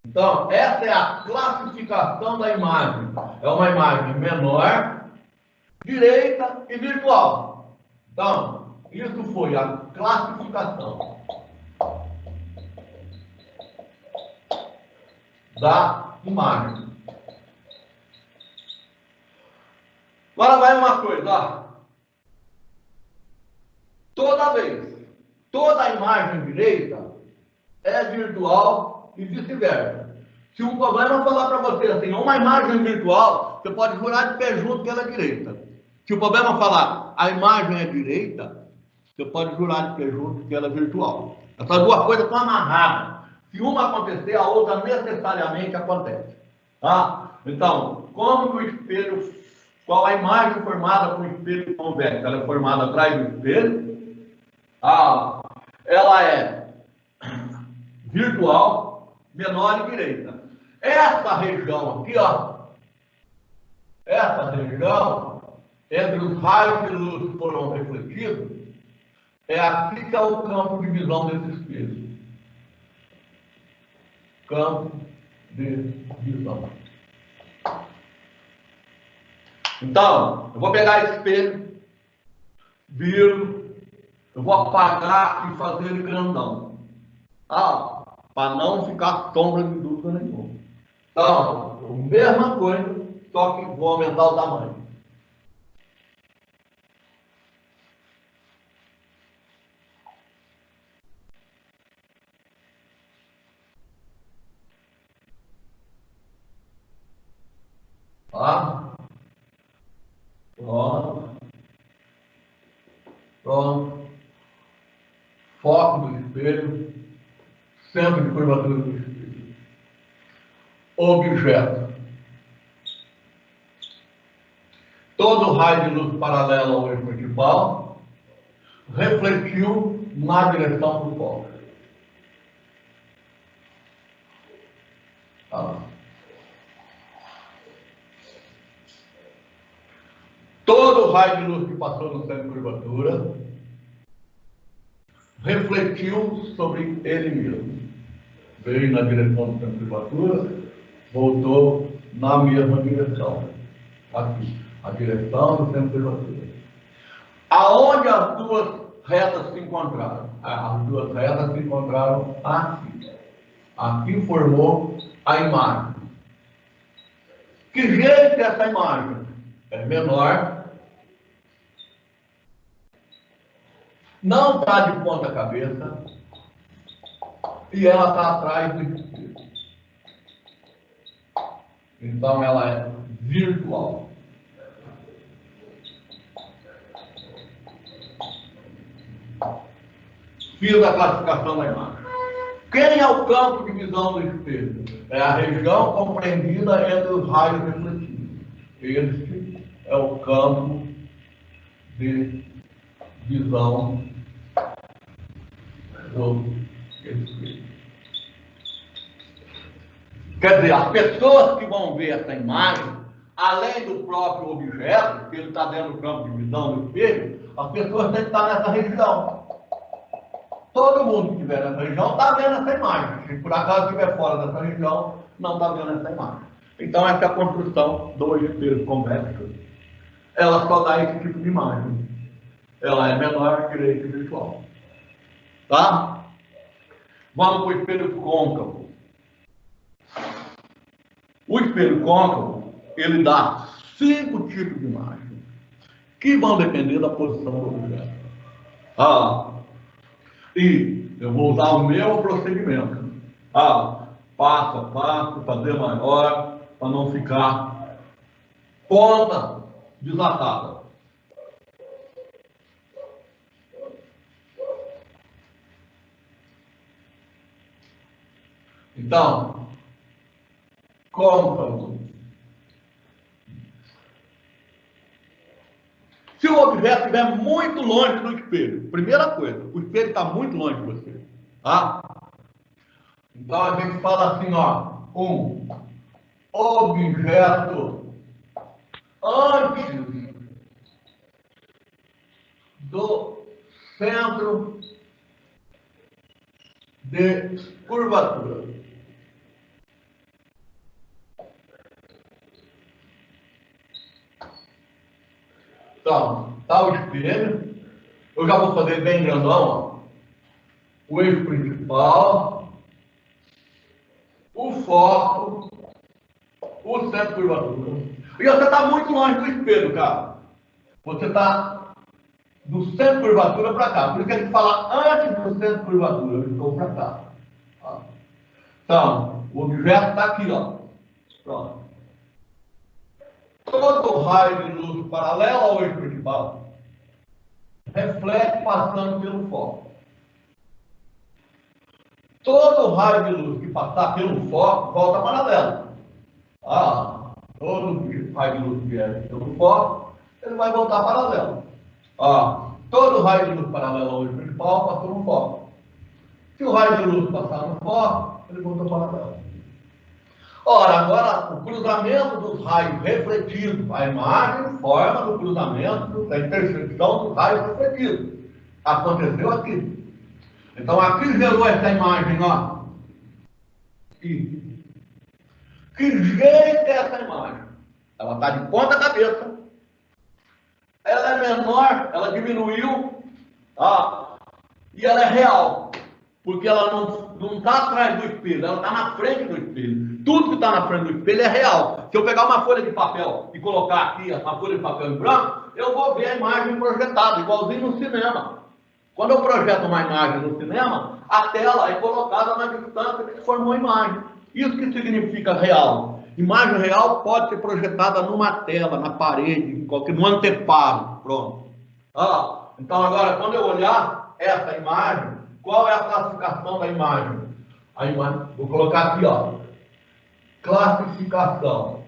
Então, essa é a classificação da imagem. É uma imagem menor, direita e virtual. Então, isso foi a classificação da imagem. Agora vai uma coisa, ó. Toda vez, toda a imagem direita é virtual e vice-versa. Se um problema falar para você assim, uma imagem virtual, você pode jurar de pé junto que ela é direita. Se o problema falar a imagem é direita, você pode jurar de pé junto que ela é virtual. Essas duas coisas estão amarradas. Se uma acontecer, a outra necessariamente acontece. Tá? Então, como que o espelho, qual a imagem formada com o espelho convexo? Ela é formada atrás do espelho. Ela é virtual, menor e direita. Essa região aqui, ó, essa região, entre os raios de luz que foram refletidos, é aqui que é o campo de visão desse espelho. Campo de visão. Então, eu vou pegar esse espelho, viro, eu vou apagar e fazer ele grandão. Para não ficar sombra de dúvida nenhuma. Então, mesma coisa, só que vou aumentar o tamanho. Tá? Pronto. Pronto. Foco do espelho. Centro de curvatura do espelho. Objeto. Todo raio de luz paralelo ao eixo principal refletiu na direção do foco. Tá? Todo raio de luz que passou no centro de curvatura refletiu sobre ele mesmo. Veio na direção do centro de curvatura, voltou na mesma direção. Aqui, a direção do centro de curvatura. Aonde as duas retas se encontraram? As duas retas se encontraram aqui. Aqui formou a imagem. Que jeito é essa imagem? É menor, não está de ponta cabeça e ela está atrás do espelho. Então ela é virtual. Fiz a classificação da imagem. Quem é o campo de visão do espelho? É a região compreendida entre os raios refletidos. Este é o campo de visão do espelho. Quer dizer, as pessoas que vão ver essa imagem, além do próprio objeto, que ele está dentro do campo de visão do espelho, as pessoas têm que estar nessa região. Todo mundo que estiver nessa região está vendo essa imagem. Se por acaso estiver fora dessa região, não está vendo essa imagem. Então, essa é a construção do espelho convexo. Ela só dá esse tipo de imagem. Ela é menor, direita e virtual. Tá? Vamos para o espelho côncavo. O espelho côncavo, ele dá 5 tipos de imagem, que vão depender da posição do objeto. E eu vou usar o meu procedimento. Passo a passo, fazer maior, para não ficar ponta desatada. Então, côncavo. Se o objeto estiver muito longe do espelho, primeira coisa, o espelho está muito longe de você. Tá? Então a gente fala assim, ó, um objeto antes do centro de curvatura. Então, tá o espelho. Eu já vou fazer bem grandão, ó. O eixo principal, o foco, o centro de curvatura. E você está muito longe do espelho, cara. Você está do centro de curvatura para cá. Por isso que a gente fala antes do centro de curvatura. Eu estou para cá. Tá? Então, o objeto está aqui, ó. Pronto. Todo raio de luz paralelo ao eixo principal reflete passando pelo foco. Todo raio de luz que passar pelo foco volta paralelo. Todo raio de luz que vier pelo foco, ele vai voltar paralelo. Todo raio de luz paralelo ao eixo principal passou no foco. Se o raio de luz passar no foco, ele volta paralelo. Ora, agora o cruzamento dos raios refletidos, a imagem forma do cruzamento da intersecção dos raios refletidos. Aconteceu aqui. Então aqui gerou essa imagem, ó. E que jeito é essa imagem? Ela está de ponta cabeça. Ela é menor, ela diminuiu, e ela é real. Porque ela não está atrás do espelho, ela está na frente do espelho. Tudo que está na frente do espelho é real. Se eu pegar uma folha de papel e colocar aqui uma folha de papel em branco, eu vou ver a imagem projetada, igualzinho no cinema. Quando eu projeto uma imagem no cinema, a tela é colocada na distância que se formou a imagem. Isso que significa real. Imagem real pode ser projetada numa tela, na parede, no anteparo. Pronto. Então agora, quando eu olhar essa imagem, qual é a classificação da imagem? A imagem, vou colocar aqui, ó. Classificação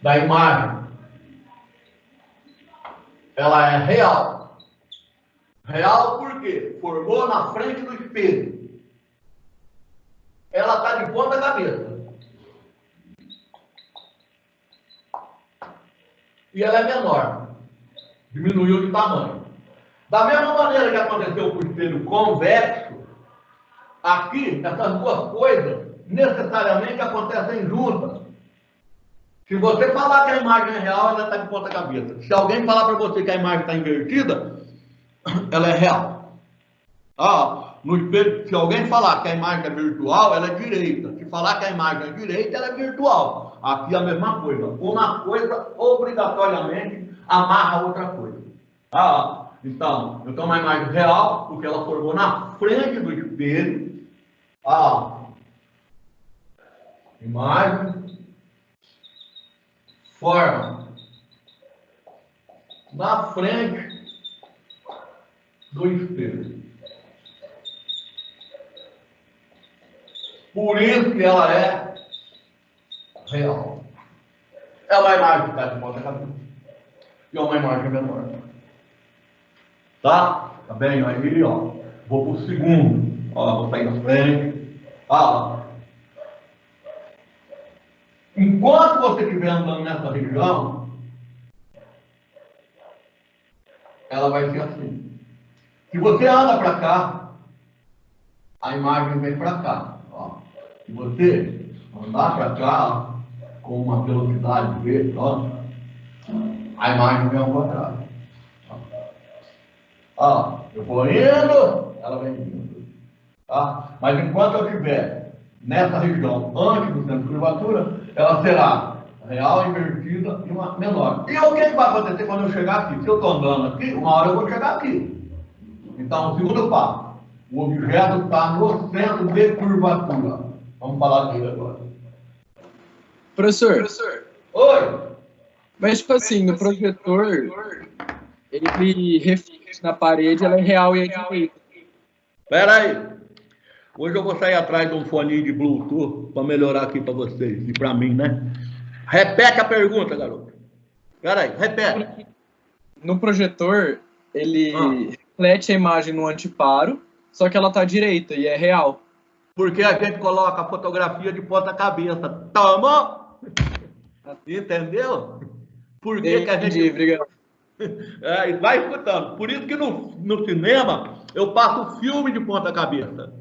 da imagem. Ela é real. Real por quê? Formou na frente do espelho. Ela está de ponta cabeça. E ela é menor. Diminuiu de tamanho. Da mesma maneira que aconteceu com o espelho convexo, aqui, essas duas coisas necessariamente acontecem juntas. Se você falar que a imagem é real, ela está de ponta cabeça. Se alguém falar para você que a imagem está invertida, ela é real. No espelho, se alguém falar que a imagem é virtual, ela é direita. Se falar que a imagem é direita, ela é virtual. Aqui é a mesma coisa. Uma coisa obrigatoriamente amarra a outra coisa. Então, eu tenho uma imagem real, porque ela formou na frente do espelho. Imagem forma na frente do espelho. Por isso que ela é real. É uma imagem que está de ponta cabeça. E é uma imagem menor. Tá? Tá bem? Aí, ó. Vou pro segundo. Vou sair na frente. Enquanto você estiver andando nessa região, ela vai ser assim. Se você anda para cá, a imagem vem para cá. Ó. Se você andar para cá com uma velocidade V, ó, a imagem vem ao contrário. Ó, eu vou indo, ela vem vindo. Tá? Mas enquanto eu estiver nessa região antes do centro de curvatura, ela será real, invertida e uma menor. E o que vai acontecer quando eu chegar aqui? Se eu estou andando aqui, uma hora eu vou chegar aqui. Então, o segundo passo. O objeto está no centro de curvatura. Vamos falar dele agora. Professor. Oi! Mas, tipo assim, no projetor, ele reflete na parede, ela é real e é direita. Espera aí. Hoje eu vou sair atrás de um fone de Bluetooth para melhorar aqui para vocês e para mim, né? Repete a pergunta, garoto. Espera aí, repete. No projetor, ele reflete a imagem no anteparo, só que ela está à direita e é real. Porque a gente coloca a fotografia de ponta-cabeça. Toma! Entendeu? Por que a gente... Obrigado. É, vai escutando. Por isso que no cinema eu passo filme de ponta-cabeça.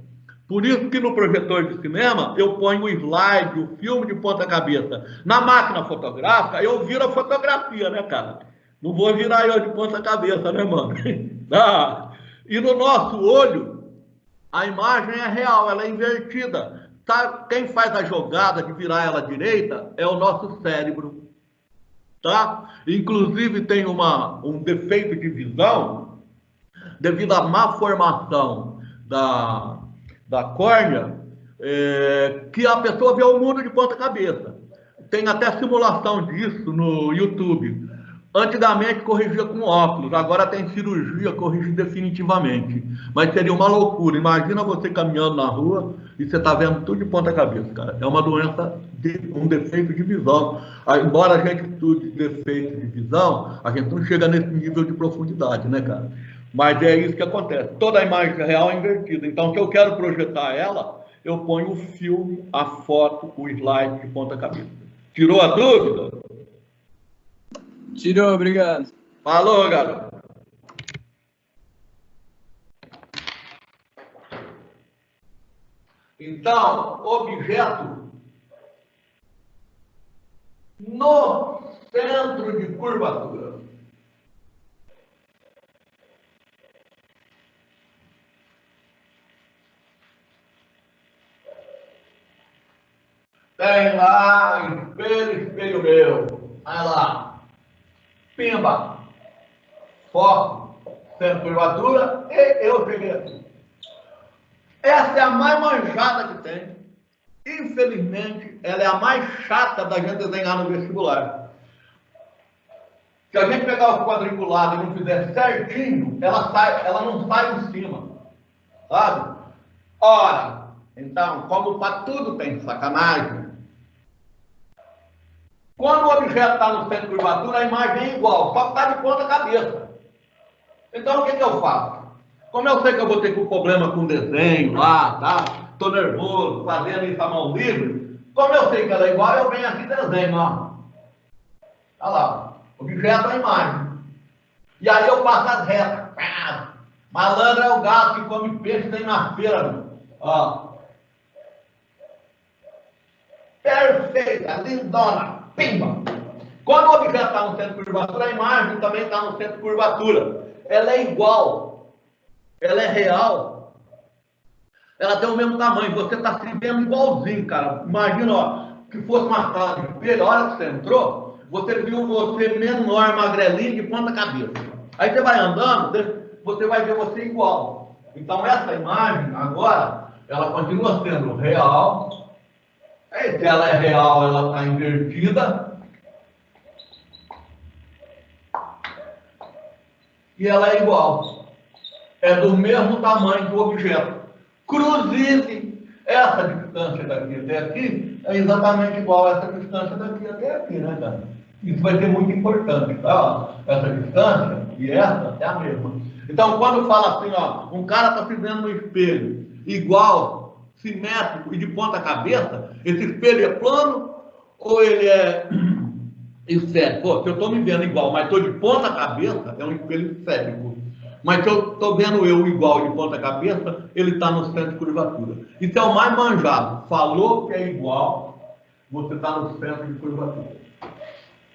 Por isso que no projetor de cinema eu ponho o slide, o filme de ponta-cabeça. Na máquina fotográfica eu viro a fotografia, né, cara? Não vou virar eu de ponta-cabeça, né, mano? Ah, e no nosso olho, a imagem é real, ela é invertida. Sabe, quem faz a jogada de virar ela à direita é o nosso cérebro. Tá? Inclusive tem um defeito de visão devido à má formação da córnea, que a pessoa vê o mundo de ponta cabeça. Tem até simulação disso no YouTube. Antigamente corrigia com óculos, agora tem cirurgia, corrige definitivamente. Mas seria uma loucura. Imagina você caminhando na rua e você está vendo tudo de ponta cabeça, cara. É uma doença, um defeito de visão. Embora a gente estude defeito de visão, a gente não chega nesse nível de profundidade, né, cara? Mas é isso que acontece. Toda a imagem real é invertida. Então, se eu quero projetar ela, eu ponho o filme, a foto, o slide de ponta cabeça. Tirou a dúvida? Tirou, obrigado. Falou, garoto. Então, objeto no centro de curvatura. Tem lá, espelho meu. Vai lá. Pimba, foco, centro de curvatura, e eu cheguei aqui. Essa é a mais manjada que tem. Infelizmente, ela é a mais chata da gente desenhar no vestibular. Se a gente pegar o quadriculado e não fizer certinho, ela não sai em cima. Sabe? Ora, então, como para tudo tem sacanagem, quando o objeto está no centro de curvatura, a imagem é igual, só que está de ponta cabeça. Então, o que eu faço? Como eu sei que eu vou ter um problema com o desenho lá, tá? Estou nervoso, fazendo isso à mão livre. Como eu sei que ela é igual, eu venho aqui e desenho, ó. Olha lá, objeto é a imagem. E aí eu passo as retas. Malandro é o gato que come peixe tem na feira, meu. Ó. Perfeita, lindona. Pimba! Quando o objeto está no centro de curvatura, a imagem também está no centro de curvatura. Ela é igual. Ela é real. Ela tem o mesmo tamanho. Você está se vendo igualzinho, cara. Imagina, ó, que fosse uma sala de espelho, a hora que você entrou, você viu você menor, magrelinho, de ponta cabeça. Aí você vai andando, você vai ver você igual. Então essa imagem, agora, ela continua sendo real. Se ela é real, ela está invertida. E ela é igual. É do mesmo tamanho do objeto. Inclusive, essa distância daqui até aqui é exatamente igual a essa distância daqui até aqui, né, cara? Isso vai ser muito importante, tá? Essa distância e essa é a mesma. Então, quando fala assim, ó, um cara está se vendo no espelho igual, simétrico e de ponta cabeça, esse espelho é plano ou ele é esférico? Pô, se eu estou me vendo igual, mas estou de ponta cabeça, é um espelho esférico. Mas se eu estou vendo eu igual de ponta cabeça, ele está no centro de curvatura. Isso é o mais manjado. Falou que é igual, você está no centro de curvatura.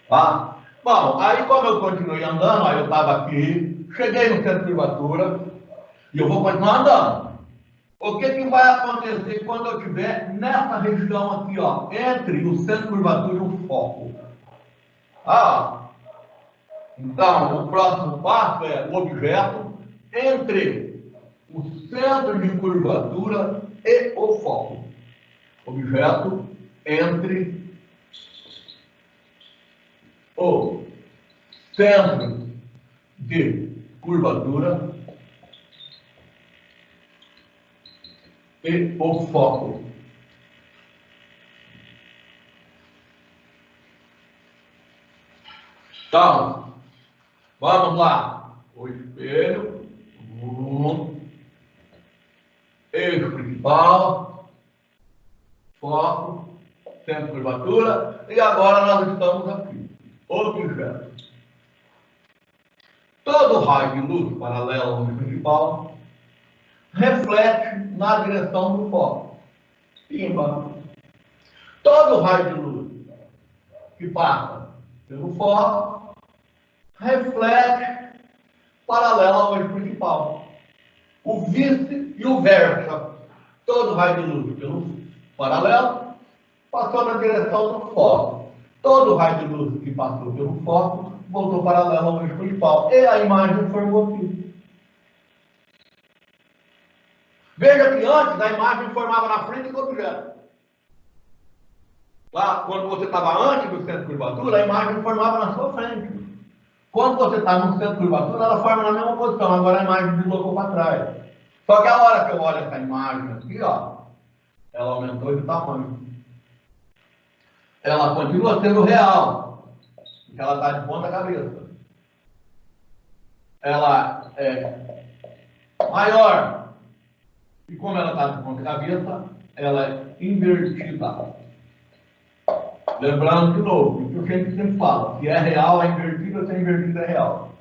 Tá? Bom, aí como eu continuei andando, aí eu estava aqui, cheguei no centro de curvatura, e eu vou continuar andando. O que, que vai acontecer quando eu estiver nessa região aqui, ó, entre o centro de curvatura e o foco? Então, o próximo passo é o objeto entre o centro de curvatura e o foco. Objeto entre o centro de curvatura e o foco. Então, vamos lá. O espelho, eixo principal, foco, centro de curvatura, e agora nós estamos aqui. Objeto. Todo raio de luz paralelo ao eixo principal reflete na direção do foco. Pimba. Todo raio de luz que passa pelo foco reflete paralelo ao eixo principal. O vice e o versa. Todo raio de luz pelo paralelo passou na direção do foco. Todo raio de luz que passou pelo foco voltou paralelo ao eixo principal. E a imagem formou aqui. Veja que antes a imagem formava na frente do objeto. Lá, quando você estava antes do centro de curvatura, a imagem formava na sua frente. Quando você está no centro de curvatura, ela forma na mesma posição. Agora a imagem deslocou para trás. Só que a hora que eu olho essa imagem aqui, ó, ela aumentou de tamanho. Ela continua sendo real, porque ela está de ponta cabeça. Ela é maior. E como ela está de ponta cabeça, ela é invertida. Lembrando de novo, que eu sempre falo, se é real é invertido, se é invertido é real.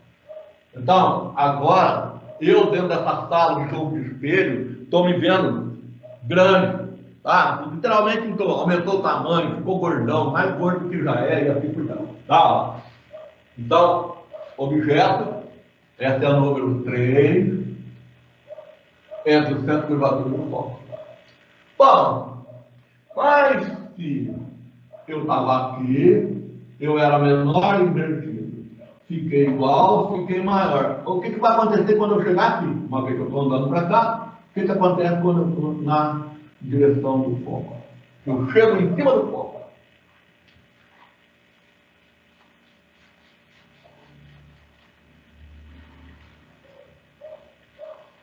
Então, agora, eu dentro dessa sala de jogo de espelho, estou me vendo grande, tá? Literalmente então, aumentou o tamanho, ficou gordão, mais gordo que já é, e assim por diante. Tá? Então, objeto, essa é a número 3, entre o centro de curvatura e o foco. Bom, mas se eu estava aqui, eu era menor e invertido. Fiquei igual, fiquei maior. O que vai acontecer quando eu chegar aqui? Uma vez que eu estou andando para cá, o que acontece quando eu estou na direção do foco? Eu chego em cima do foco.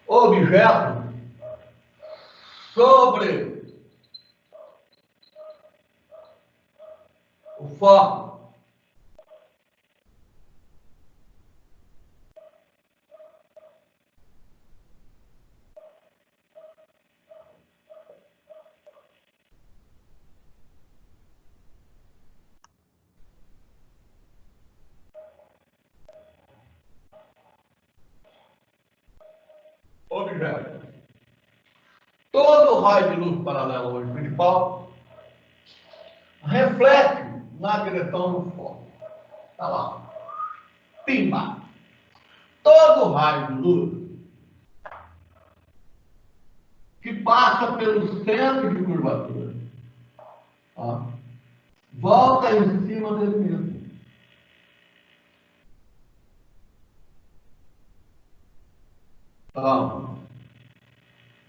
Objeto sobre o foco. Objeto. Todo raio de luz paralelo ao eixo principal reflete na direção do foco. Está lá. Pimba. Todo raio de luz que passa pelo centro de curvatura, tá? Volta em cima dele mesmo. Então,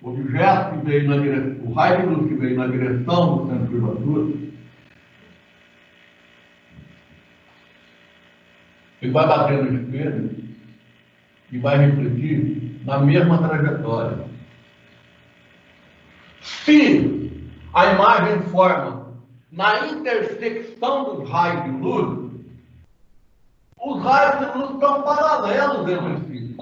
o objeto que veio na direção, o raio de luz que veio na direção do centro de curvatura, ele vai bater no espelho e vai refletir na mesma trajetória. Se a imagem forma na intersecção dos raios de luz, os raios de luz estão paralelos entre si.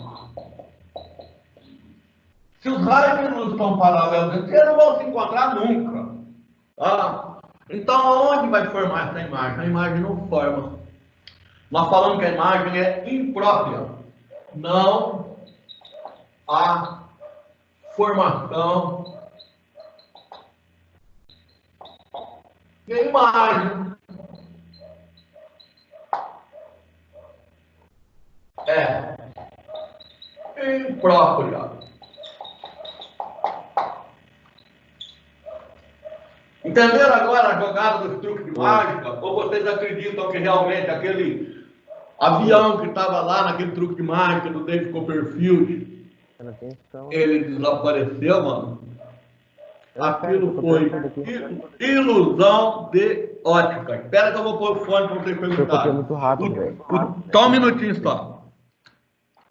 Se os raios de luz estão paralelos entre si, eles não vão se encontrar nunca. Tá? Então, onde vai formar essa imagem? A imagem não forma. Nós falamos que a imagem é imprópria. Não há formação de imagem. É imprópria. Entenderam agora a jogada dos truques de mágica? Ou vocês acreditam que realmente aquele avião que estava lá naquele truque de mágica do David Copperfield, ele desapareceu, mano? Aquilo foi ilusão de ótica. Espera que eu vou pôr o fone para vocês perguntarem. muito rápido, velho. Só um minutinho só.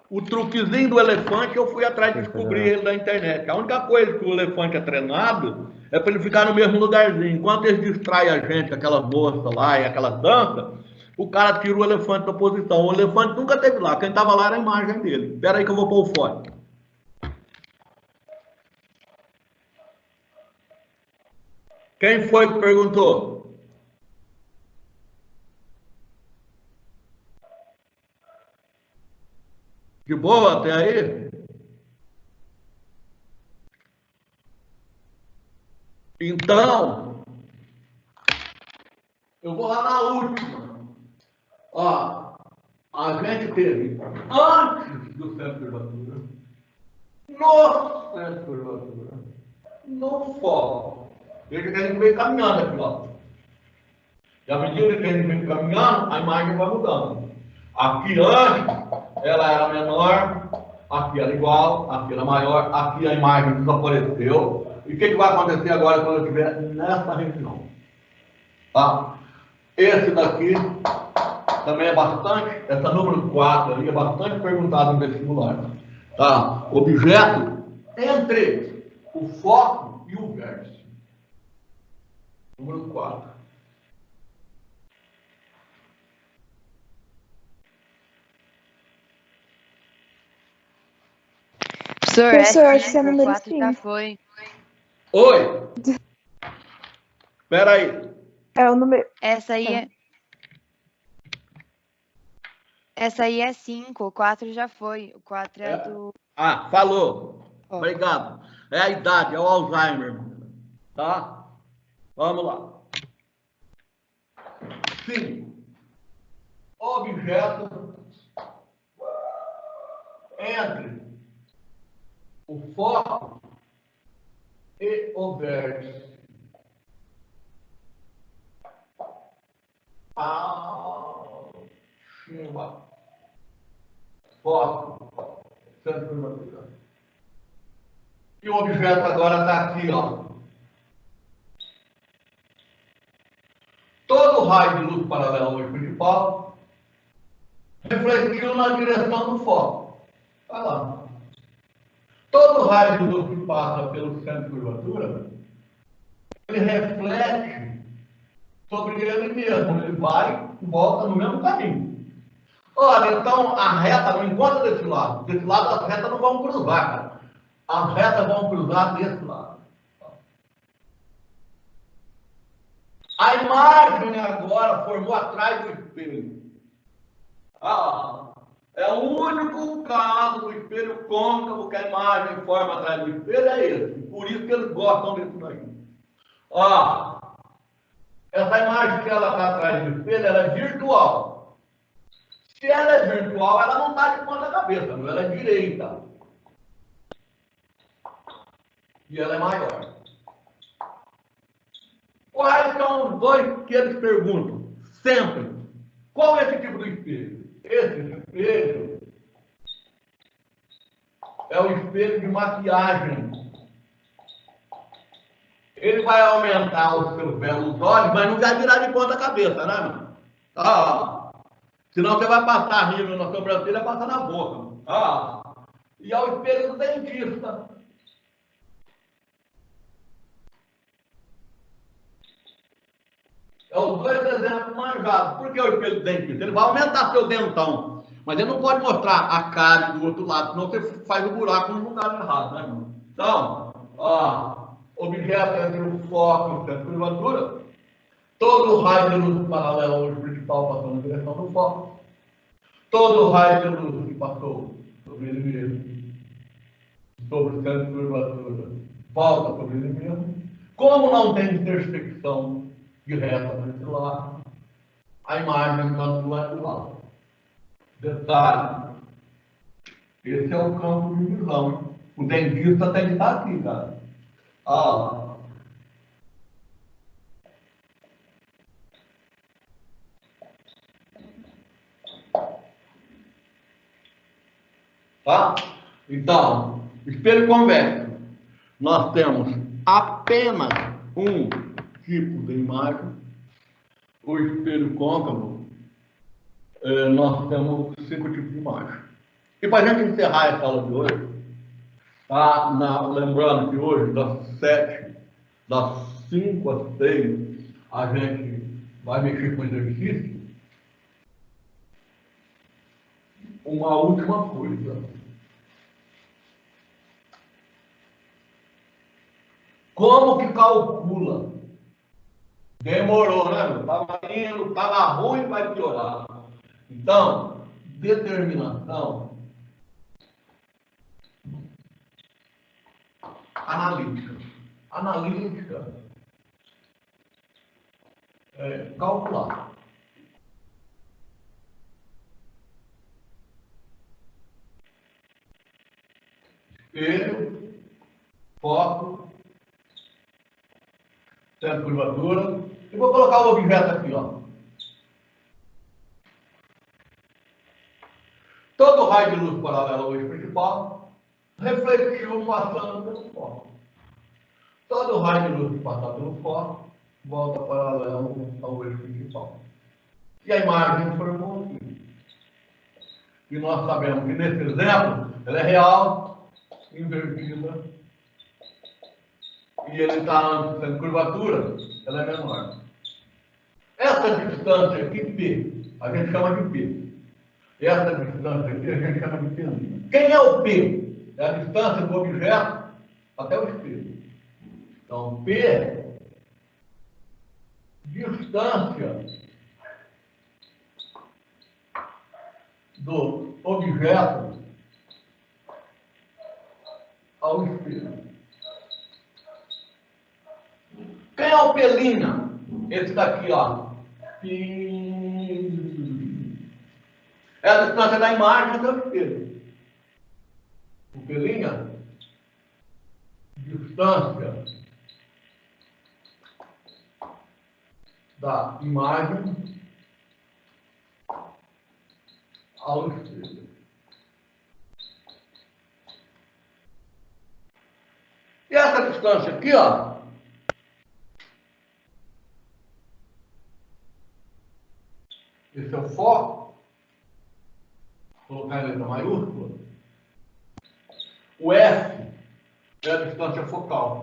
O truquezinho do elefante, eu fui atrás de descobrir ele na internet. A única coisa que o elefante é treinado é para ele ficar no mesmo lugarzinho. Enquanto ele distrai a gente, aquela moça lá e aquela dança, o cara tira o elefante da posição. O elefante nunca esteve lá. Quem estava lá era a imagem dele. Espera aí que eu vou pôr o fone. Quem foi que perguntou? De boa até aí? Então, eu vou lá na última. Ó, a gente teve antes do centro de curvatura, no centro de curvatura, no foco. Veja que a gente veio caminhando aqui, ó. E à medida que a gente vem caminhando, a imagem vai mudando. Aqui antes, ela era menor, aqui era igual, aqui era maior, aqui a imagem desapareceu. E o que vai acontecer agora quando eu estiver nessa região? Tá? Esse daqui também é bastante, essa número 4 ali é bastante perguntado no vestibular. Tá? Objeto entre o foco e o vértice. Número 4. Professor, acho que é número número 4 já 5. foi. Oi! Espera aí. É o número. Essa aí é 5, o 4 já foi. O 4 é do... Ah, falou. Ó. Obrigado. É a idade, é o Alzheimer. Tá? Vamos lá. 5. Objeto entre o foco e o vértice. Foco. Centro de curvatura. E o objeto agora está aqui, ó. Todo raio de luz paralela ao eixo principal refletiu na direção do foco. Vai lá. Todo raio de luz que passa pelo centro de curvatura, ele reflete sobre ele mesmo. Ele vai e volta no mesmo caminho. Olha, então a reta não encontra desse lado. Desse lado as retas não vão cruzar, cara. As retas vão cruzar desse lado. A imagem agora formou atrás do espelho. É o único caso do espelho côncavo que a imagem forma atrás do espelho é esse. Por isso que eles gostam disso daí. Essa imagem que ela está atrás do espelho, ela é virtual. Se ela é virtual, ela não está de ponta cabeça, não, ela é direita. E ela é maior. Quais são os dois que eles perguntam? Sempre. Qual é esse tipo de espelho? Esse espelho é o espelho de maquiagem. Ele vai aumentar os seus belos olhos, mas não vai virar de ponta cabeça, né, mano? Senão você vai passar rímel na sobrancelha e passar na boca. E é o espelho do dentista. É os dois exemplos manjados. Por que o espelho do dentista? Ele vai aumentar seu dentão. Mas ele não pode mostrar a cara do outro lado, senão você faz o buraco no lugar errado, né, irmão? Então, objeto entre o foco e o centro de curvatura, Todo raio de luz paralelo ao eixo principal passou na direção do foco. Todo raio de luz que passou sobre ele mesmo, sobre o centro de curvatura, volta sobre ele mesmo. Como não tem intersecção direta nesse lado, a imagem está do lado de lá. Detalhe. Esse é o campo de visão. O dentista tem que estar aqui, cara. Ah, tá? Então, espelho convexo. Nós temos apenas um tipo de imagem. O espelho côncavo, nós temos 5 tipos de imagem. E para a gente encerrar essa aula de hoje, tá? Lembrando que hoje, das 5 às 6, a gente vai mexer com exercício. Uma última coisa. Como que calcula? Demorou, né, meu? Estava indo, estava ruim, vai piorar. Então, determinação analítica. Analítica é calcular. Espelho, foco, centro de curvatura. E vou colocar o objeto aqui, ó. Todo raio de luz paralelo ao eixo principal refletiu passando pelo foco. Todo raio de luz que passar pelo foco volta paralelo ao eixo principal. E a imagem formou aqui. E nós sabemos que nesse exemplo ela é real, invertida, e ele está em curvatura, ela é menor. Essa distância aqui, P, a gente chama de P. Essa distância aqui a gente chama de P'. Quem é o P? É a distância do objeto até o espelho. Então, P, distância do objeto ao espelho. Quem é o Pelinha? Esse daqui, ó. É a distância da imagem até o espelho. O Pelinha, distância da imagem ao espelho. E essa distância aqui, ó, esse é o foco, vou colocar em letra maiúscula. O F é a distância focal.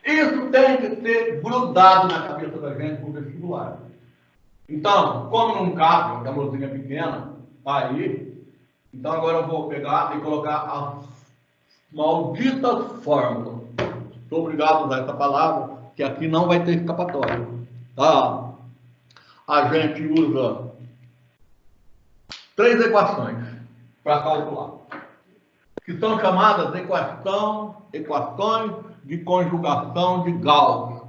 Isso tem que ser grudado na cabeça da gente no vestibular. Então, como não cabe, a luzinha pequena, tá aí. Então agora eu vou pegar e colocar a maldita fórmula. Estou obrigado a usar essa palavra, que aqui não vai ter escapatória. Tá? A gente usa 3 equações para calcular, que são chamadas equações de conjugação de Gauss.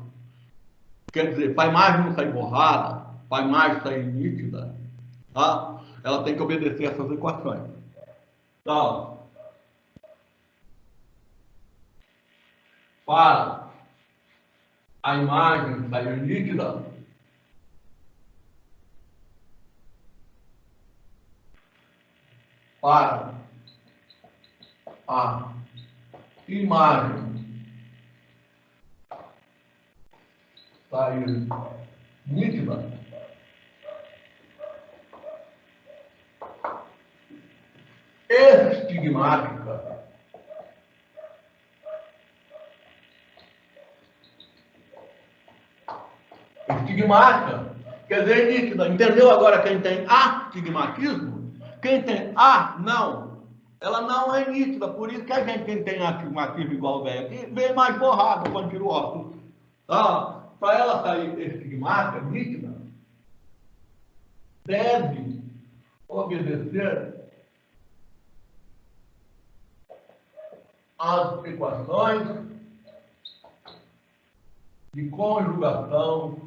Quer dizer, para a imagem não sair borrada, para a imagem sair nítida, tá? Ela tem que obedecer essas equações. Então, para a imagem sair nítida, para a imagem sair nítida, estigmática, estigmática quer dizer nítida. Entendeu agora quem tem astigmatismo? Quem tem não. Ela não é nítida, por isso que a gente, quem tem astigmatismo igual o velho aqui, vê mais borrado quando tira o óculos. Tá? Para ela sair estigmática, nítida, deve obedecer às equações de conjugação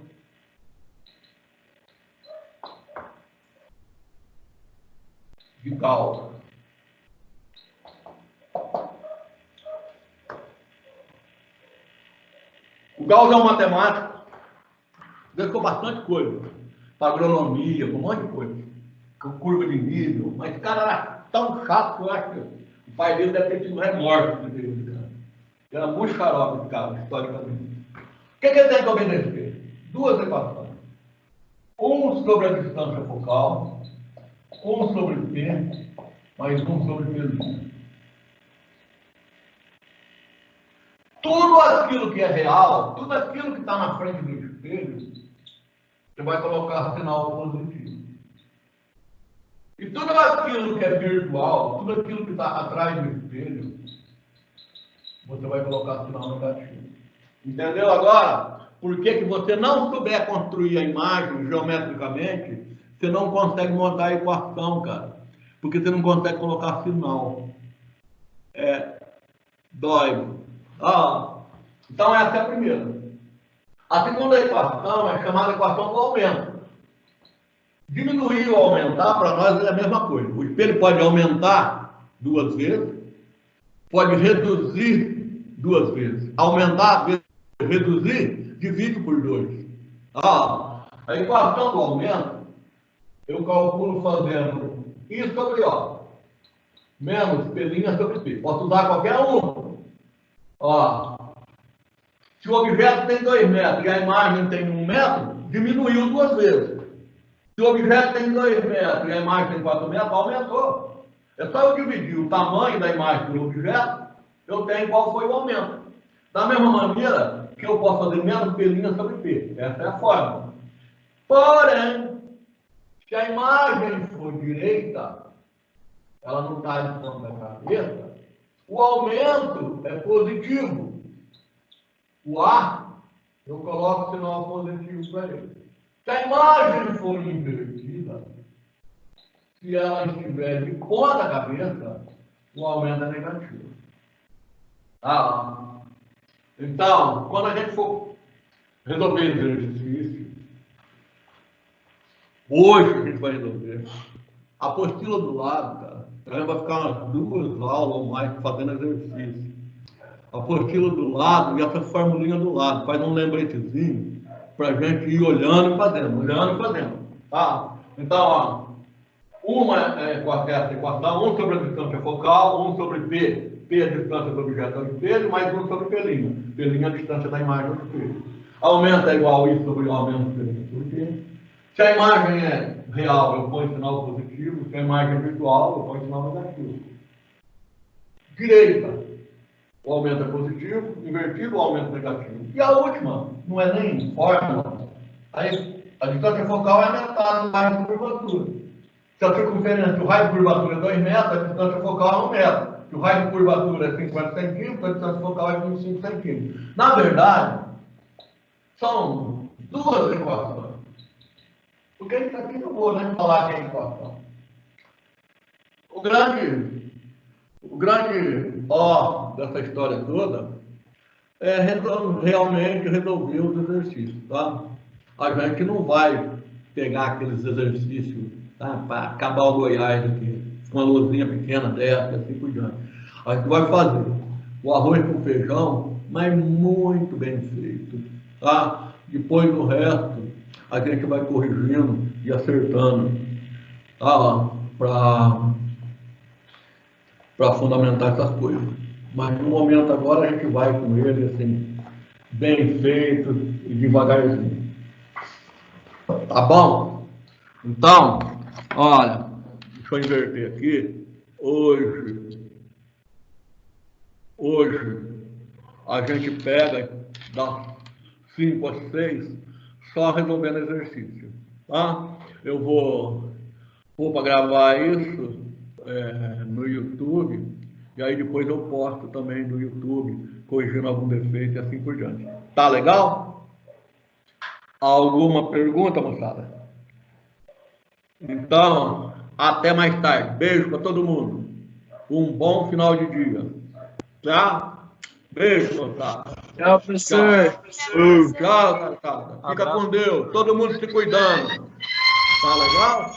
de Gauss. O Gauss é um matemático, dedicou bastante coisa, para agronomia, com um monte de coisa, com curva de nível, mas esse cara era tão chato que eu acho que o pai dele deve ter tido remorso dele, cara. Era muito xarope esse cara, historicamente. O que ele tem que obedecer? Duas equações. Um sobre a distância focal, um sobre P, mais um sobre P'. Tudo aquilo que é real, tudo aquilo que está na frente do espelho, você vai colocar sinal positivo. E tudo aquilo que é virtual, tudo aquilo que está atrás do espelho, você vai colocar sinal negativo. Entendeu agora? Por que você não souber construir a imagem geometricamente, você não consegue montar a equação, cara. Porque você não consegue colocar sinal. Dói. Então essa é a primeira. A segunda equação é chamada equação do aumento. Diminuir ou aumentar, para nós, é a mesma coisa. O espelho pode aumentar 2 vezes, pode reduzir 2 vezes. Aumentar, reduzir, divide por 2. A equação do aumento, eu calculo fazendo I sobre O, menos P' sobre P. Posso usar qualquer um. Se o objeto tem 2 metros e a imagem tem 1 metro, diminuiu 2 vezes. Se o objeto tem 2 metros e a imagem tem 4 metros, aumentou. É só eu dividir o tamanho da imagem pelo objeto, eu tenho qual foi o aumento. Da mesma maneira que eu posso fazer menos P' sobre P. Essa é a fórmula. Porém, se a imagem for direita, ela não está de ponta da cabeça, o aumento é positivo. O A, eu coloco o sinal positivo para ele. Se a imagem for invertida, se ela estiver de ponta cabeça, o aumento é negativo. Então, quando a gente for resolver esse exercício, hoje a gente vai resolver. A apostila do lado, cara, a gente vai ficar umas 2 aulas ou mais fazendo exercício. A apostila do lado e essa formulinha do lado, faz um lembretezinho para a gente ir olhando e fazendo, tá? Então, uma é com essa equação, 1 sobre a distância focal, 1 sobre P é a distância do objeto ao espelho, mais 1 sobre P'. P' é a distância da imagem ao espelho. Aumento é igual a I sobre O menos P' sobre P. Se a imagem é real, eu ponho sinal positivo. Se a imagem é virtual, eu ponho sinal negativo. Direita, o aumento é positivo. Invertido, o aumento é negativo. E a última, não é nem fórmula. Aí, a distância focal é a metade do raio de curvatura. Se a circunferência, o raio de curvatura é 2 metros, a distância focal é 1 metro. Se o raio de curvatura é 50 centímetros, a distância focal é 25 centímetros. Na verdade, são 2 equações. Porque isso aqui não vou nem falar que é equação. O grande ó dessa história toda é realmente resolver os exercícios, tá? A gente não vai pegar aqueles exercícios, tá? Para acabar o Goiás aqui, com uma luzinha pequena dessa, assim por diante. A gente vai fazer o arroz com feijão, mas muito bem feito, tá? Depois do resto, a gente vai corrigindo e acertando, tá? Para fundamentar essas coisas. Mas no momento agora a gente vai com ele assim, bem feito e devagarzinho. Tá bom? Então, olha, deixa eu inverter aqui. Hoje a gente pega, dá 5 a 6, só resolvendo exercício, tá? Eu vou for para gravar isso no YouTube, e aí depois eu posto também no YouTube, corrigindo algum defeito e assim por diante. Tá legal? Alguma pergunta, moçada? Então, até mais tarde. Beijo para todo mundo. Um bom final de dia. Tá? Beijo, moçada. Tchau, professor. Tchau, moçada. Fica com Deus. Todo mundo se cuidando. Tá legal?